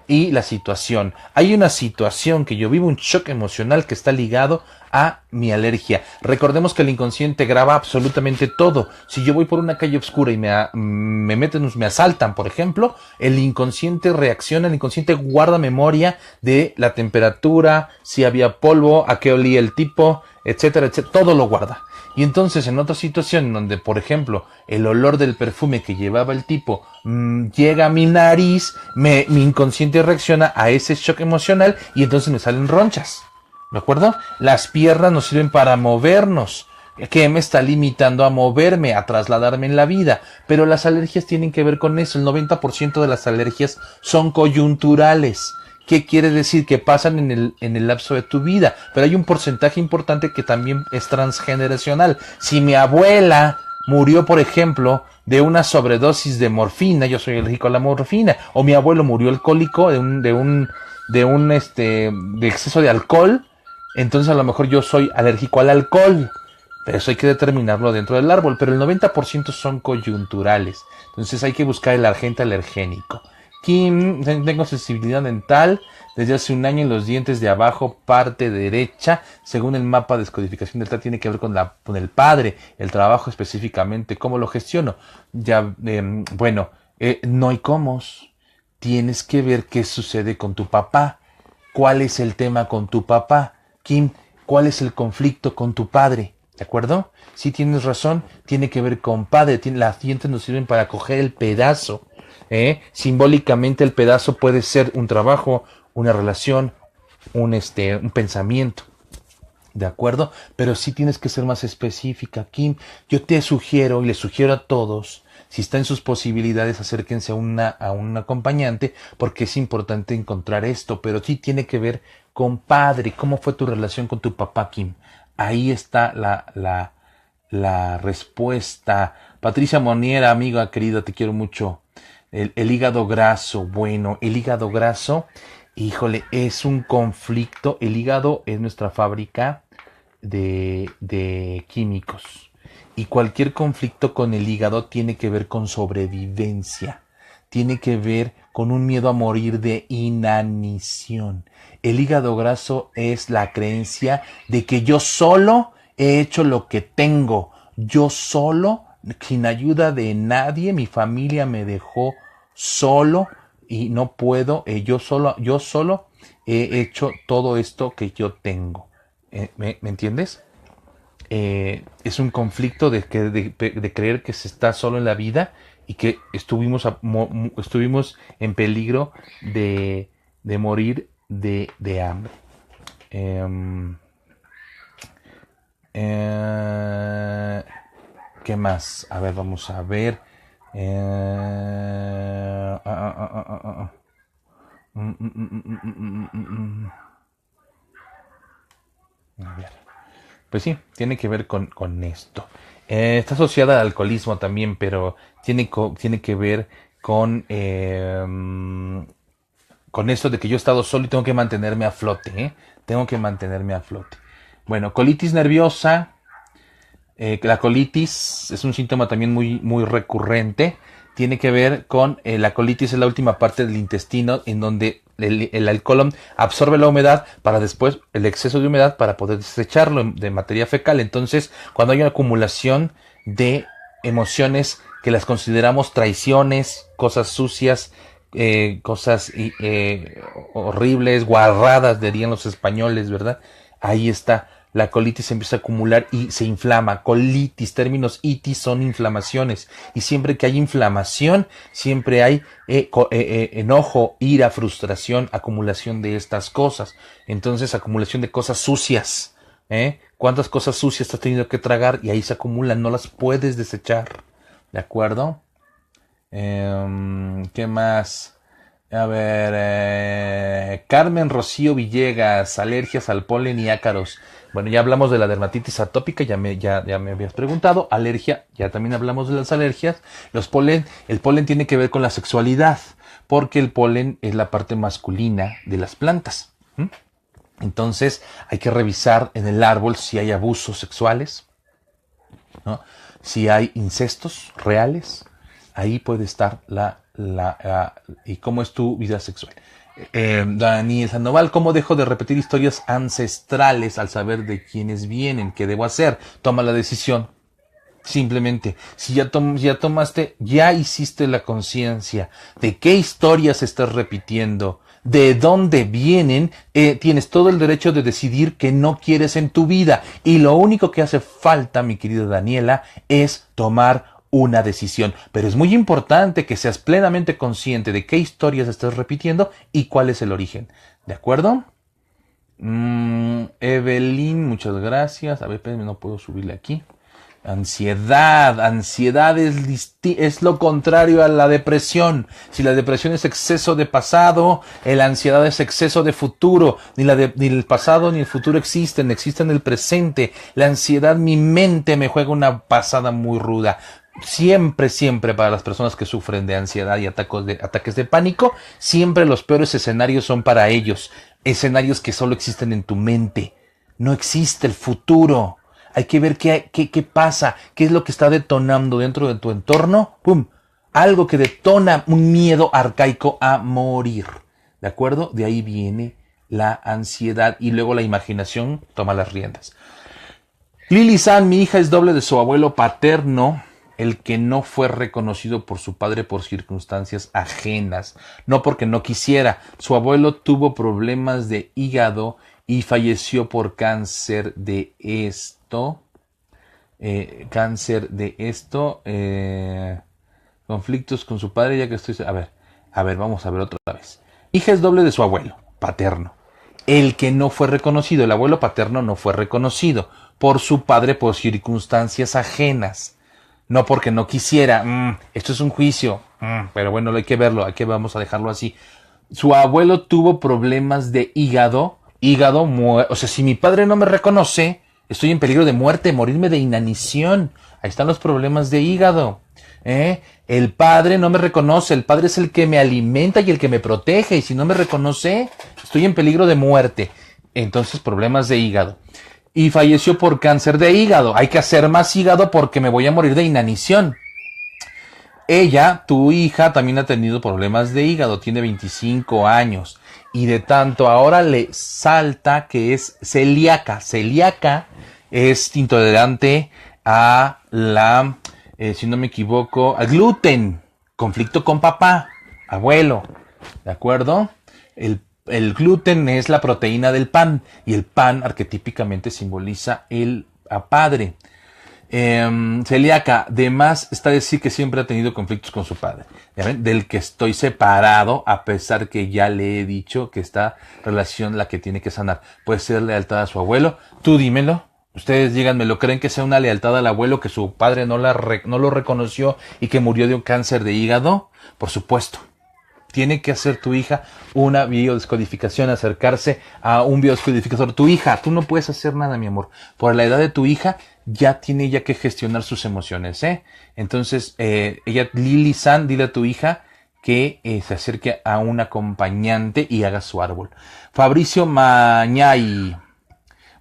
y la situación. Hay una situación que yo vivo, un shock emocional que está ligado a mi alergia. Recordemos que el inconsciente graba absolutamente todo. Si yo voy por una calle oscura y me asaltan, por ejemplo, el inconsciente reacciona, el inconsciente guarda memoria de la temperatura, si había polvo, a qué olía el tipo, etcétera, etcétera, todo lo guarda. Y entonces en otra situación donde, por ejemplo, el olor del perfume que llevaba el tipo llega a mi nariz, mi inconsciente reacciona a ese shock emocional y entonces me salen ronchas. ¿De acuerdo? Las piernas nos sirven para movernos. ¿Qué me está limitando a moverme, a trasladarme en la vida? Pero las alergias tienen que ver con eso. El 90% de las alergias son coyunturales. ¿Qué quiere decir? Que pasan en el lapso de tu vida. Pero hay un porcentaje importante que también es transgeneracional. Si mi abuela murió, por ejemplo, de una sobredosis de morfina, yo soy alérgico a la morfina, o mi abuelo murió alcohólico de exceso de alcohol, entonces a lo mejor yo soy alérgico al alcohol. Pero eso hay que determinarlo dentro del árbol. Pero el 90% son coyunturales. Entonces hay que buscar el agente alergénico. Kim, tengo sensibilidad dental desde hace un año en los dientes de abajo, parte derecha. Según el mapa de descodificación dental, tiene que ver con el padre, el trabajo específicamente. ¿Cómo lo gestiono? No hay cómo. Tienes que ver qué sucede con tu papá. ¿Cuál es el tema con tu papá? Kim, ¿cuál es el conflicto con tu padre? ¿De acuerdo? Sí, tienes razón, tiene que ver con padre. Las dientes nos sirven para coger el pedazo. Simbólicamente el pedazo puede ser un trabajo, una relación, un pensamiento. ¿De acuerdo? Pero sí tienes que ser más específica, Kim. Yo te sugiero y le sugiero a todos, si está en sus posibilidades, acérquense a un acompañante, porque es importante encontrar esto. Pero sí tiene que ver con padre. ¿Cómo fue tu relación con tu papá, Kim? Ahí está la respuesta. Patricia Moniera, amiga querida, te quiero mucho. El hígado graso, bueno, el hígado graso, híjole, es un conflicto. El hígado es nuestra fábrica de químicos. Y cualquier conflicto con el hígado tiene que ver con sobrevivencia. Tiene que ver con un miedo a morir de inanición. El hígado graso es la creencia de que yo solo he hecho lo que tengo. Yo solo, sin ayuda de nadie, mi familia me dejó solo y no puedo. Yo solo he hecho todo esto que yo tengo. ¿Me entiendes? Es un conflicto de creer que se está solo en la vida y que estuvimos en peligro de morir de hambre. ¿Qué más? A ver, vamos a ver. A ver. Pues sí, tiene que ver con esto. Está asociada al alcoholismo también, pero tiene que ver con esto de que yo he estado solo y tengo que mantenerme a flote. Tengo que mantenerme a flote. Bueno, colitis nerviosa. La colitis es un síntoma también muy, muy recurrente. Tiene que ver con la colitis, es la última parte del intestino en donde el colon absorbe la humedad para después el exceso de humedad para poder desecharlo de materia fecal. Entonces, cuando hay una acumulación de emociones que las consideramos traiciones, cosas sucias, cosas horribles, guarradas, dirían los españoles, ¿verdad? Ahí está la colitis se empieza a acumular y se inflama. Colitis, términos itis son inflamaciones. Y siempre que hay inflamación, siempre hay enojo, ira, frustración, acumulación de estas cosas. Entonces, acumulación de cosas sucias. ¿Cuántas cosas sucias has tenido que tragar? Y ahí se acumulan, no las puedes desechar. ¿De acuerdo? ¿Qué más? A ver, Carmen Rocío Villegas, alergias al polen y ácaros. Bueno, ya hablamos de la dermatitis atópica, ya me habías preguntado. Alergia, ya también hablamos de las alergias. El polen tiene que ver con la sexualidad, porque el polen es la parte masculina de las plantas. Entonces, hay que revisar en el árbol si hay abusos sexuales, ¿no? Si hay incestos reales, ahí puede estar y cómo es tu vida sexual. Daniel Sandoval, ¿cómo dejo de repetir historias ancestrales al saber de quiénes vienen? ¿Qué debo hacer? Toma la decisión. Simplemente, si ya hiciste la conciencia de qué historias estás repitiendo, de dónde vienen, tienes todo el derecho de decidir que no quieres en tu vida. Y lo único que hace falta, mi querida Daniela, es tomar una decisión. Pero es muy importante que seas plenamente consciente de qué historias estás repitiendo y cuál es el origen. ¿De acuerdo? Evelyn, muchas gracias. A ver, espérenme, no puedo subirle aquí. Ansiedad es lo contrario a la depresión. Si la depresión es exceso de pasado, la ansiedad es exceso de futuro. Ni el pasado ni el futuro existen en el presente. La ansiedad, mi mente me juega una pasada muy ruda. Siempre para las personas que sufren de ansiedad y ataques de pánico, siempre los peores escenarios son para ellos. Escenarios que solo existen en tu mente. No existe el futuro. Hay que ver qué pasa, qué es lo que está detonando dentro de tu entorno. ¡Pum! Algo que detona un miedo arcaico a morir. ¿De acuerdo? De ahí viene la ansiedad y luego la imaginación toma las riendas. Lili San, mi hija es doble de su abuelo paterno, el que no fue reconocido por su padre por circunstancias ajenas, no porque no quisiera. Su abuelo tuvo problemas de hígado y falleció por cáncer de conflictos con su padre, ya que estoy... A ver, vamos a ver otra vez. Hija es doble de su abuelo paterno, el que no fue reconocido. El abuelo paterno no fue reconocido por su padre por circunstancias ajenas, no porque no quisiera. Esto es un juicio, pero bueno, hay que verlo, vamos a dejarlo así. Su abuelo tuvo problemas de hígado, o sea, si mi padre no me reconoce, estoy en peligro de muerte, morirme de inanición. Ahí están los problemas de hígado. El padre no me reconoce, el padre es el que me alimenta y el que me protege, y si no me reconoce, estoy en peligro de muerte. Entonces, problemas de hígado. Y falleció por cáncer de hígado. Hay que hacer más hígado porque me voy a morir de inanición. Ella, tu hija, también ha tenido problemas de hígado, tiene 25 años. Y de tanto ahora le salta que es celíaca. Celíaca es intolerante a si no me equivoco, al gluten. Conflicto con papá, abuelo. ¿De acuerdo? El gluten es la proteína del pan. Y el pan arquetípicamente simboliza a padre. Celíaca, de más está decir que siempre ha tenido conflictos con su padre, del que estoy separado, a pesar que ya le he dicho que esta relación la que tiene que sanar. Puede ser lealtad a su abuelo. Tú dímelo, ustedes díganmelo. ¿Creen que sea una lealtad al abuelo que su padre no lo reconoció y que murió de un cáncer de hígado? Por supuesto. Tiene que hacer tu hija una biodescodificación, acercarse a un biodescodificador. Tu hija, tú no puedes hacer nada, mi amor. Por la edad de tu hija, ya tiene que gestionar sus emociones, Entonces, Lili San, dile a tu hija que se acerque a un acompañante y haga su árbol. Fabricio Mañay.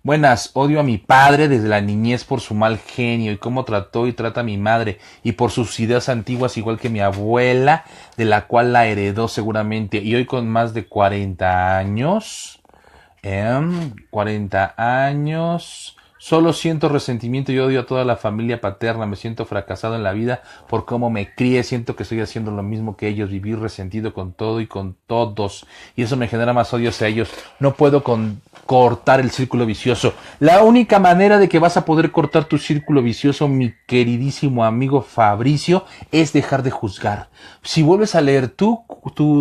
Buenas, odio a mi padre desde la niñez por su mal genio y cómo trató y trata a mi madre y por sus ideas antiguas igual que mi abuela, de la cual la heredó seguramente. Y hoy con más de 40 años, Solo siento resentimiento y odio a toda la familia paterna. Me siento fracasado en la vida por cómo me crié. Siento que estoy haciendo lo mismo que ellos. Vivir resentido con todo y con todos. Y eso me genera más odio hacia ellos. No puedo cortar el círculo vicioso. La única manera de que vas a poder cortar tu círculo vicioso, mi queridísimo amigo Fabricio, es dejar de juzgar. Si vuelves a leer tu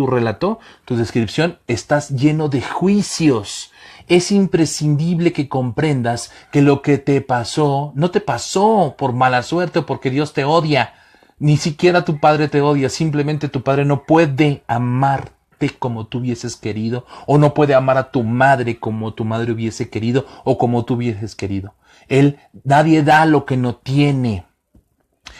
relato, tu descripción, estás lleno de juicios. Es imprescindible que comprendas que lo que te pasó no te pasó por mala suerte o porque Dios te odia. Ni siquiera tu padre te odia, simplemente tu padre no puede amarte como tú hubieses querido, o no puede amar a tu madre como tu madre hubiese querido, o como tú hubieses querido. Nadie da lo que no tiene.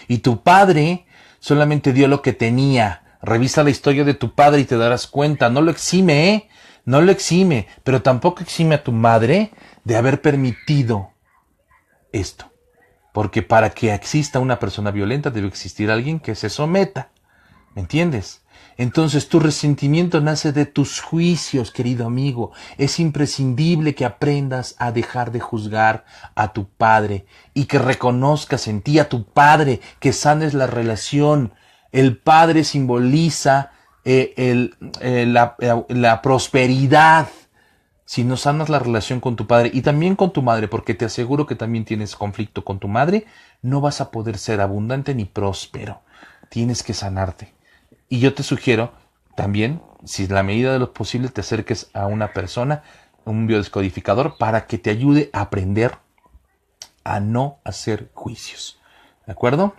Y tu padre solamente dio lo que tenía. Revisa la historia de tu padre y te darás cuenta. No lo exime, ¿eh? No lo exime, pero tampoco exime a tu madre de haber permitido esto. Porque para que exista una persona violenta debe existir alguien que se someta. ¿Me entiendes? Entonces tu resentimiento nace de tus juicios, querido amigo. Es imprescindible que aprendas a dejar de juzgar a tu padre y que reconozcas en ti a tu padre, que sanes la relación. El padre simboliza la prosperidad. Si no sanas la relación con tu padre y también con tu madre, porque te aseguro que también tienes conflicto con tu madre, no vas a poder ser abundante ni próspero. Tienes que sanarte. Y yo te sugiero también, si en la medida de lo posible, te acerques a una persona, un biodescodificador, para que te ayude a aprender a no hacer juicios. ¿De acuerdo?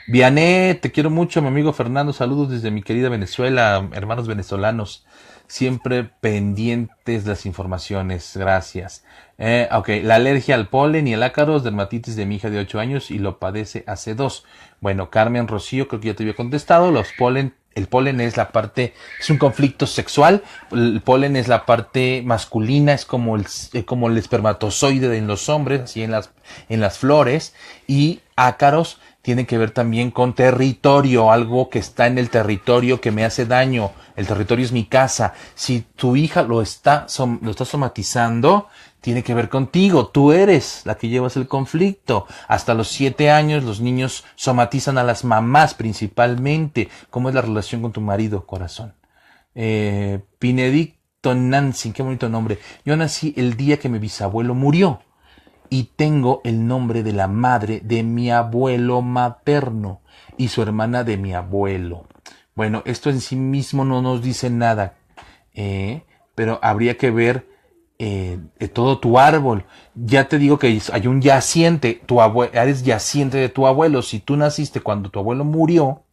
Vianey, te quiero mucho, mi amigo Fernando. Saludos desde mi querida Venezuela, hermanos venezolanos. Siempre pendientes las informaciones. Gracias. Ok, la alergia al polen y el ácaros, dermatitis de mi hija de 8 años y lo padece hace 2. Bueno, Carmen Rocío, creo que ya te había contestado. El polen es la parte, es un conflicto sexual. El polen es la parte masculina, es como el espermatozoide en los hombres, así en las flores. Y ácaros tiene que ver también con territorio, algo que está en el territorio que me hace daño. El territorio es mi casa. Si tu hija lo está somatizando, tiene que ver contigo. Tú eres la que llevas el conflicto. Hasta los 7 años los niños somatizan a las mamás principalmente. ¿Cómo es la relación con tu marido, corazón? Pinedicto Nancy, qué bonito nombre. Yo nací el día que mi bisabuelo murió. Y tengo el nombre de la madre de mi abuelo materno y su hermana de mi abuelo. Bueno, esto en sí mismo no nos dice nada, pero habría que ver todo tu árbol. Ya te digo que hay un yaciente, eres yaciente de tu abuelo. Si tú naciste cuando tu abuelo murió,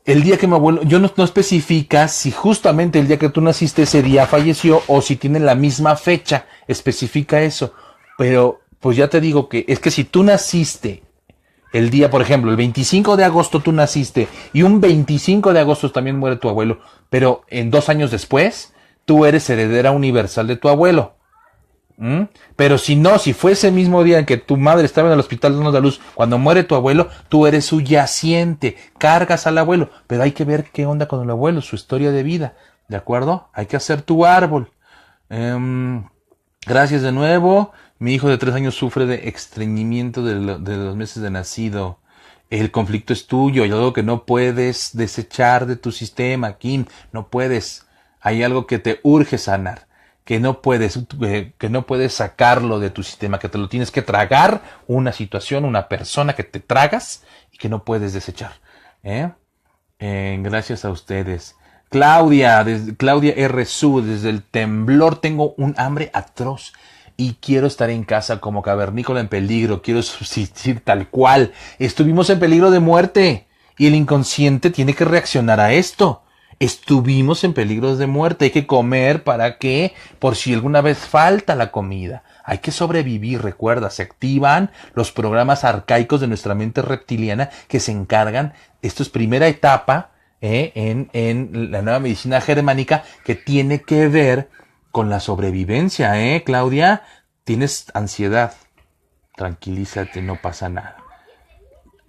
el día que mi abuelo, yo no especifica si justamente el día que tú naciste ese día falleció o si tienen la misma fecha, especifica eso. Pero, pues ya te digo que es que si tú naciste el día, por ejemplo, el 25 de agosto tú naciste y un 25 de agosto también muere tu abuelo, pero en 2 años después, tú eres heredera universal de tu abuelo. Pero si fue ese mismo día en que tu madre estaba en el hospital dando a luz, cuando muere tu abuelo, tú eres su yaciente, cargas al abuelo, pero hay que ver qué onda con el abuelo, su historia de vida, ¿de acuerdo? Hay que hacer tu árbol. Gracias de nuevo. Mi hijo de 3 años sufre de estreñimiento de los meses de nacido. El conflicto es tuyo. Hay algo que no puedes desechar de tu sistema, Kim. No puedes. Hay algo que te urge sanar. Que no puedes sacarlo de tu sistema. Que te lo tienes que tragar. Una situación, una persona que te tragas y que no puedes desechar. Gracias a ustedes. Claudia R. Su, desde el temblor tengo un hambre atroz y quiero estar en casa como cavernícola en peligro, quiero subsistir tal cual. Estuvimos en peligro de muerte y el inconsciente tiene que reaccionar a esto. Estuvimos en peligro de muerte, hay que comer para que, por si alguna vez falta la comida. Hay que sobrevivir, recuerda, se activan los programas arcaicos de nuestra mente reptiliana que se encargan, esto es primera etapa, en la nueva medicina germánica que tiene que ver con la sobrevivencia, Claudia, tienes ansiedad, tranquilízate, no pasa nada.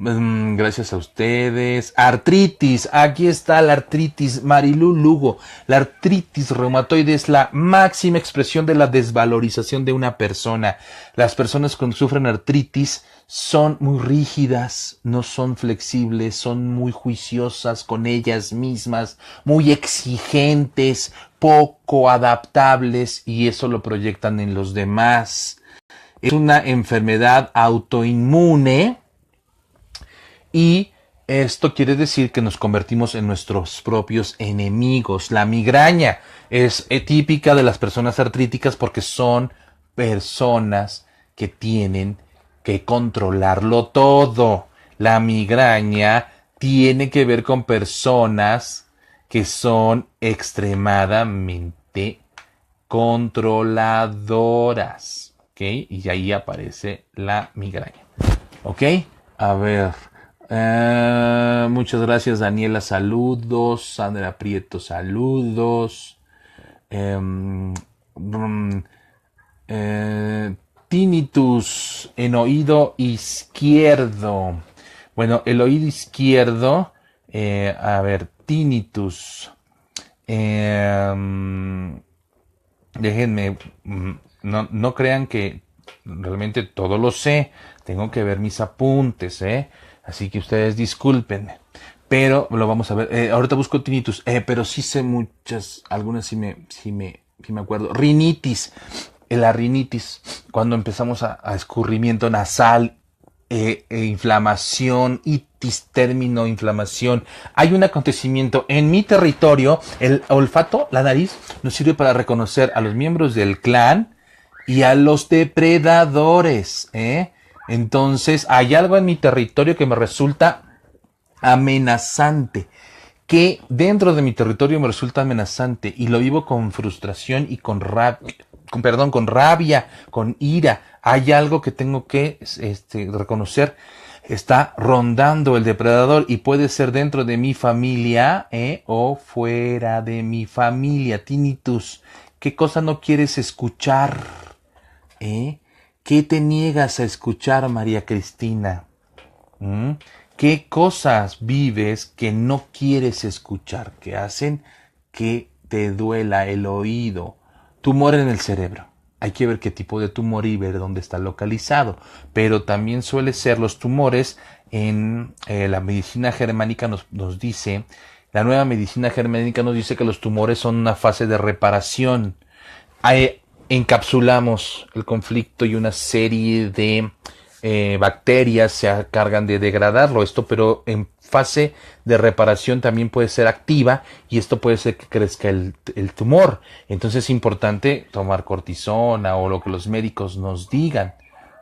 Gracias a ustedes. Artritis, aquí está la artritis. Marilu Lugo, la artritis reumatoide es la máxima expresión de la desvalorización de una persona. Las personas que sufren artritis son muy rígidas, no son flexibles, son muy juiciosas con ellas mismas, muy exigentes, poco adaptables y eso lo proyectan en los demás. Es una enfermedad autoinmune. Y esto quiere decir que nos convertimos en nuestros propios enemigos. La migraña es típica de las personas artríticas porque son personas que tienen que controlarlo todo. La migraña tiene que ver con personas que son extremadamente controladoras. ¿Ok? Y ahí aparece la migraña. ¿Ok? A ver. Muchas gracias, Daniela, saludos. Sandra Prieto, saludos. Tinnitus en oído izquierdo. Bueno, el oído izquierdo, a ver, tinnitus. Déjenme, no crean que realmente todo lo sé. Tengo que ver mis apuntes, Así que ustedes discúlpenme. Pero lo vamos a ver. Ahorita busco tinnitus. Pero sí sé muchas. Algunas sí me acuerdo. Rinitis. La rinitis. Cuando empezamos a escurrimiento nasal. Inflamación. Itis, término, inflamación. Hay un acontecimiento en mi territorio. El olfato, la nariz, nos sirve para reconocer a los miembros del clan y a los depredadores, Entonces, hay algo en mi territorio que me resulta amenazante, que dentro de mi territorio me resulta amenazante y lo vivo con frustración y con rabia, con ira. Hay algo que tengo que reconocer. Está rondando el depredador y puede ser dentro de mi familia, o fuera de mi familia. Tinnitus. ¿Qué cosa no quieres escuchar? ¿Qué te niegas a escuchar, María Cristina? ¿Qué cosas vives que no quieres escuchar, que hacen que te duela el oído? Tumor en el cerebro. Hay que ver qué tipo de tumor y ver dónde está localizado. Pero también suele ser los tumores en la medicina germánica nos dice, la nueva medicina germánica nos dice que los tumores son una fase de reparación. Encapsulamos el conflicto y una serie de bacterias se encargan de degradarlo. Pero en fase de reparación también puede ser activa y esto puede ser que crezca el tumor. Entonces es importante tomar cortisona o lo que los médicos nos digan,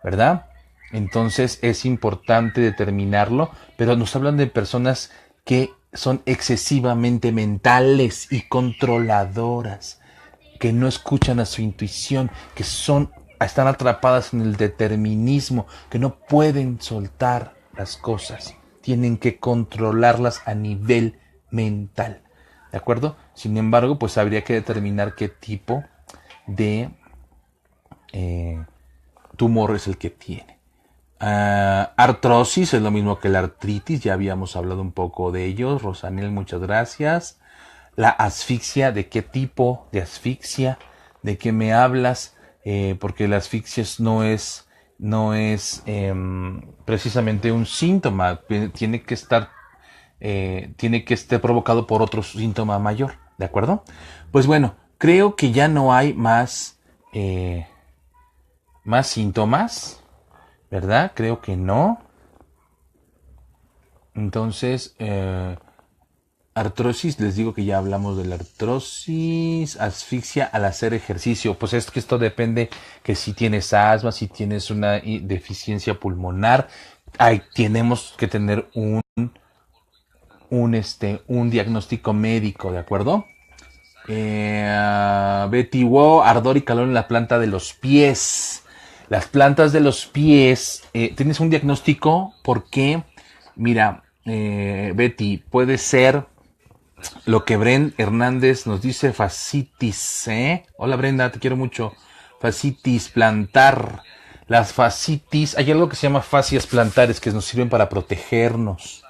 ¿verdad? Entonces es importante determinarlo, pero nos hablan de personas que son excesivamente mentales y controladoras, que no escuchan a su intuición, que están atrapadas en el determinismo, que no pueden soltar las cosas, tienen que controlarlas a nivel mental, ¿de acuerdo? Sin embargo, pues habría que determinar qué tipo de tumor es el que tiene. Artrosis es lo mismo que la artritis, ya habíamos hablado un poco de ello. Rosanel, muchas gracias. La asfixia, ¿de qué tipo de asfixia? ¿De qué me hablas? Porque la asfixia no es precisamente un síntoma, tiene que estar provocado por otro síntoma mayor, ¿de acuerdo? Pues bueno, creo que ya no hay más síntomas, ¿verdad? Creo que no. Entonces, artrosis, les digo que ya hablamos de la artrosis. Asfixia al hacer ejercicio, pues es que esto depende que si tienes asma, si tienes una deficiencia pulmonar, tenemos que tener un diagnóstico médico, ¿de acuerdo? Betty Wo, ardor y calor en la planta de los pies. Las plantas de los pies, tienes un diagnóstico porque, mira, Betty, puede ser lo que Bren Hernández nos dice, fascitis, Hola Brenda, te quiero mucho. Fascitis plantar. Las fascitis, hay algo que se llama fascias plantares que nos sirven para protegernos.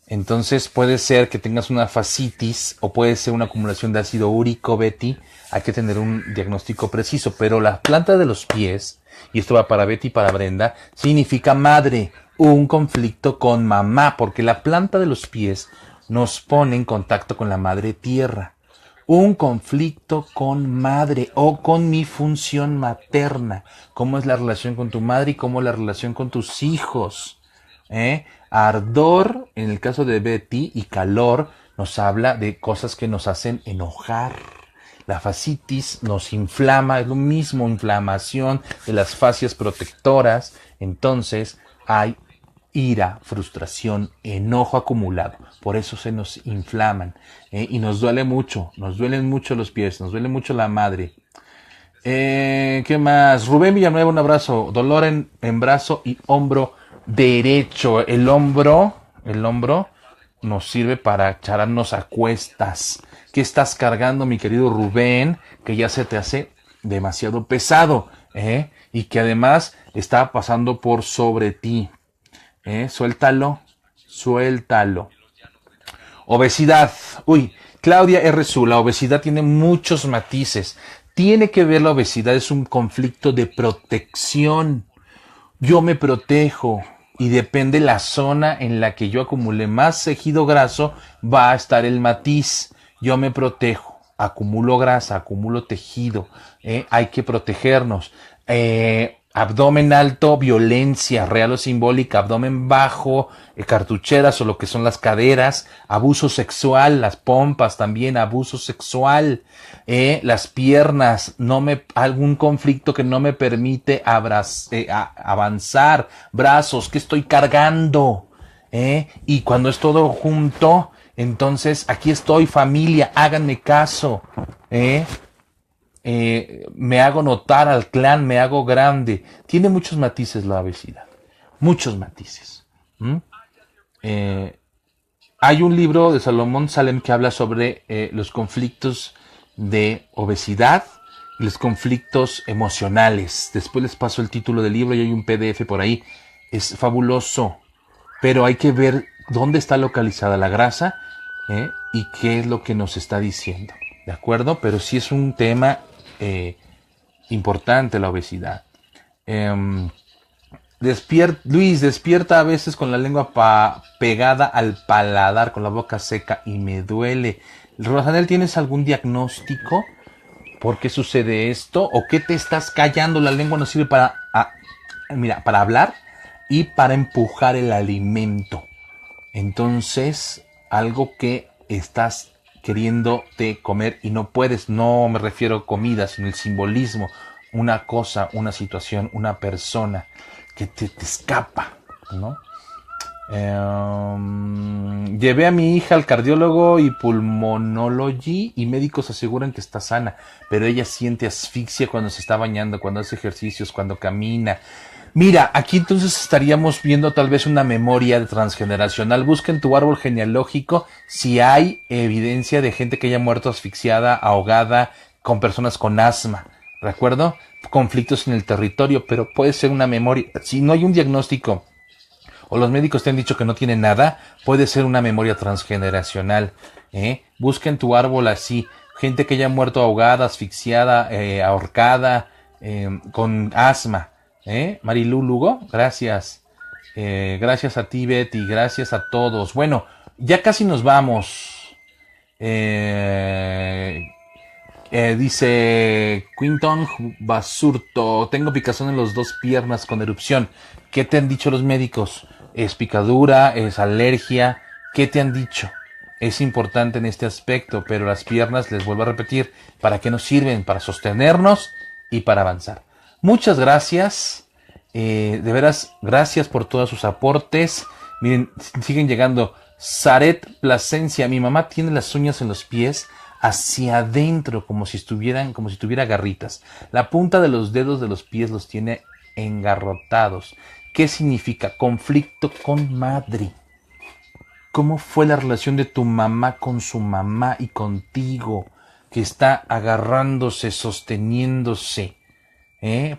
Entonces puede ser que tengas una fascitis o puede ser una acumulación de ácido úrico, Betty. Hay que tener un diagnóstico preciso, pero la planta de los pies, y esto va para Betty y para Brenda, significa madre, un conflicto con mamá, porque la planta de los pies nos pone en contacto con la madre tierra. Un conflicto con madre o con mi función materna. ¿Cómo es la relación con tu madre y cómo es la relación con tus hijos? Ardor, en el caso de Betty, y calor nos habla de cosas que nos hacen enojar. La fascitis nos inflama, es lo mismo, inflamación de las fascias protectoras. Entonces hay ira, frustración, enojo acumulado. Por eso se nos inflaman. Y nos duele mucho, nos duelen mucho los pies, nos duele mucho la madre. ¿Qué más? Rubén Villanueva, un abrazo. Dolor en brazo y hombro derecho. El hombro nos sirve para echarnos a cuestas. ¿Qué estás cargando, mi querido Rubén? Que ya se te hace demasiado pesado, y que además está pasando por sobre ti. Suéltalo. Obesidad. Uy, Claudia R. La obesidad tiene muchos matices. Tiene que ver la obesidad, es un conflicto de protección. Yo me protejo y depende la zona en la que yo acumule más tejido graso, va a estar el matiz. Yo me protejo, acumulo grasa, acumulo tejido, hay que protegernos. Abdomen alto, violencia real o simbólica, abdomen bajo, cartucheras o lo que son las caderas, abuso sexual, las pompas también, abuso sexual, las piernas, algún conflicto que no me permite avanzar, brazos, que estoy cargando, y cuando es todo junto, entonces aquí estoy, familia, háganme caso, me hago notar al clan, me hago grande. Tiene muchos matices la obesidad, muchos matices. Hay un libro de Salomón Salem que habla sobre los conflictos de obesidad y los conflictos emocionales. Después les paso el título del libro y hay un PDF por ahí. Es fabuloso, pero hay que ver dónde está localizada la grasa, y qué es lo que nos está diciendo. ¿De acuerdo? Pero sí es un tema importante la obesidad. Luis, despierta a veces con la lengua pegada al paladar, con la boca seca y me duele. Rosanel, ¿tienes algún diagnóstico? ¿Por qué sucede esto? ¿O qué te estás callando? La lengua nos sirve para hablar y para empujar el alimento. Entonces, algo que estás queriéndote comer y no puedes, no me refiero a comida, sino el simbolismo, una cosa, una situación, una persona que te escapa, ¿no? Llevé a mi hija al cardiólogo y pulmonólogo y médicos aseguran que está sana, pero ella siente asfixia cuando se está bañando, cuando hace ejercicios, cuando camina. Mira, aquí entonces estaríamos viendo tal vez una memoria transgeneracional. Busca en tu árbol genealógico si hay evidencia de gente que haya muerto asfixiada, ahogada, con personas con asma. ¿De acuerdo? Conflictos en el territorio, pero puede ser una memoria. Si no hay un diagnóstico o los médicos te han dicho que no tiene nada, puede ser una memoria transgeneracional. Busca en tu árbol así, gente que haya muerto ahogada, asfixiada, ahorcada, con asma. Marilu Lugo, gracias. Gracias a ti, Betty, gracias a todos. Bueno, ya casi nos vamos. Dice Quinton Basurto, tengo picazón en las dos piernas con erupción. ¿Qué te han dicho los médicos? ¿Es picadura? ¿Es alergia? ¿Qué te han dicho? Es importante en este aspecto, pero las piernas, les vuelvo a repetir, ¿para qué nos sirven? Para sostenernos y para avanzar. Muchas gracias. De veras, gracias por todos sus aportes. Miren, siguen llegando. Zaret Plasencia, mi mamá tiene las uñas en los pies hacia adentro, como si tuviera garritas. La punta de los dedos de los pies los tiene engarrotados. ¿Qué significa? Conflicto con madre. ¿Cómo fue la relación de tu mamá con su mamá y contigo? Que está agarrándose, sosteniéndose.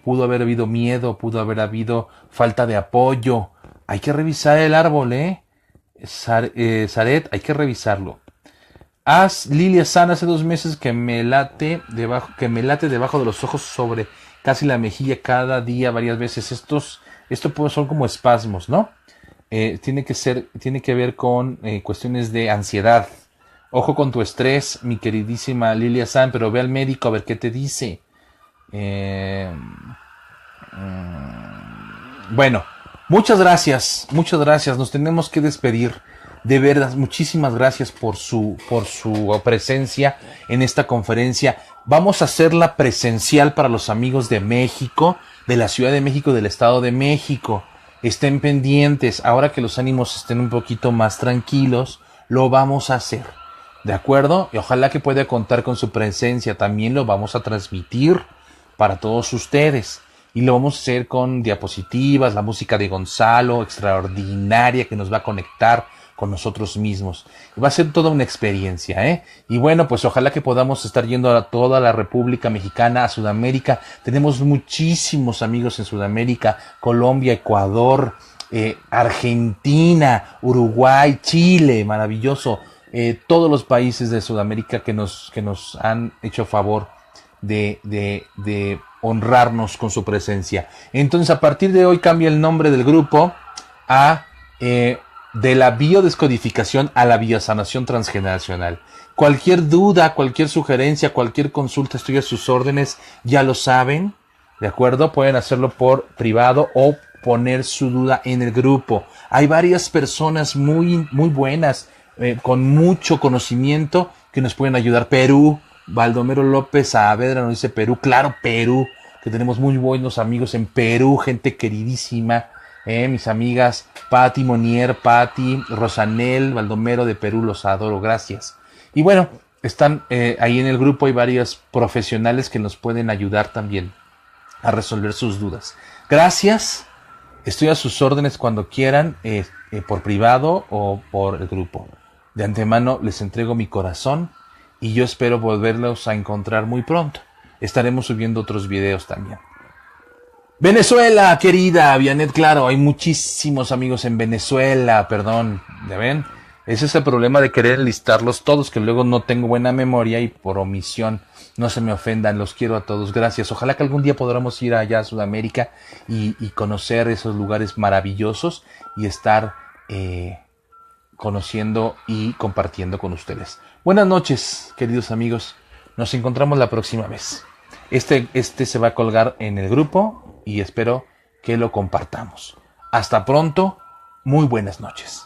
Pudo haber habido miedo, pudo haber habido falta de apoyo. Hay que revisar el árbol, Zaret, hay que revisarlo. Lilia San, hace 2 meses que me late debajo de los ojos, sobre casi la mejilla, cada día, varias veces. Esto son como espasmos, ¿no? Tiene que ver con cuestiones de ansiedad. Ojo con tu estrés, mi queridísima Lilia San, pero ve al médico a ver qué te dice. Bueno, muchas gracias, nos tenemos que despedir. De verdad, muchísimas gracias por su presencia en esta conferencia. Vamos a hacerla presencial para los amigos de México, de la Ciudad de México, del Estado de México. Estén pendientes, ahora que los ánimos estén un poquito más tranquilos, lo vamos a hacer. ¿De acuerdo? Y ojalá que pueda contar con su presencia. También lo vamos a transmitir para todos ustedes. Y lo vamos a hacer con diapositivas, la música de Gonzalo, extraordinaria, que nos va a conectar con nosotros mismos. Va a ser toda una experiencia, Y bueno, pues ojalá que podamos estar yendo a toda la República Mexicana, a Sudamérica. Tenemos muchísimos amigos en Sudamérica, Colombia, Ecuador, Argentina, Uruguay, Chile, maravilloso. Todos los países de Sudamérica que nos han hecho favor de honrarnos con su presencia. Entonces, a partir de hoy cambia el nombre del grupo a de la biodescodificación a la biosanación transgeneracional. Cualquier duda, cualquier sugerencia, cualquier consulta, estoy a sus órdenes, ya lo saben, ¿de acuerdo? Pueden hacerlo por privado o poner su duda en el grupo. Hay varias personas muy, muy buenas, con mucho conocimiento, que nos pueden ayudar. Perú, Baldomero López Saavedra nos dice Perú, claro, Perú, que tenemos muy buenos amigos en Perú, gente queridísima. Mis amigas Patti Monier, Patti, Rosanel, Baldomero de Perú, los adoro, gracias. Y bueno, están ahí en el grupo, hay varios profesionales que nos pueden ayudar también a resolver sus dudas. Gracias, estoy a sus órdenes cuando quieran, por privado o por el grupo. De antemano les entrego mi corazón y yo espero volverlos a encontrar muy pronto. Estaremos subiendo otros videos también. Venezuela, querida Vianet, claro, hay muchísimos amigos en Venezuela, perdón, ¿ya ven? Ese es el problema de querer listarlos todos, que luego no tengo buena memoria y por omisión, no se me ofendan, los quiero a todos, gracias. Ojalá que algún día podamos ir allá a Sudamérica y conocer esos lugares maravillosos y estar conociendo y compartiendo con ustedes. Buenas noches, queridos amigos, nos encontramos la próxima vez. Este se va a colgar en el grupo y espero que lo compartamos. Hasta pronto, muy buenas noches.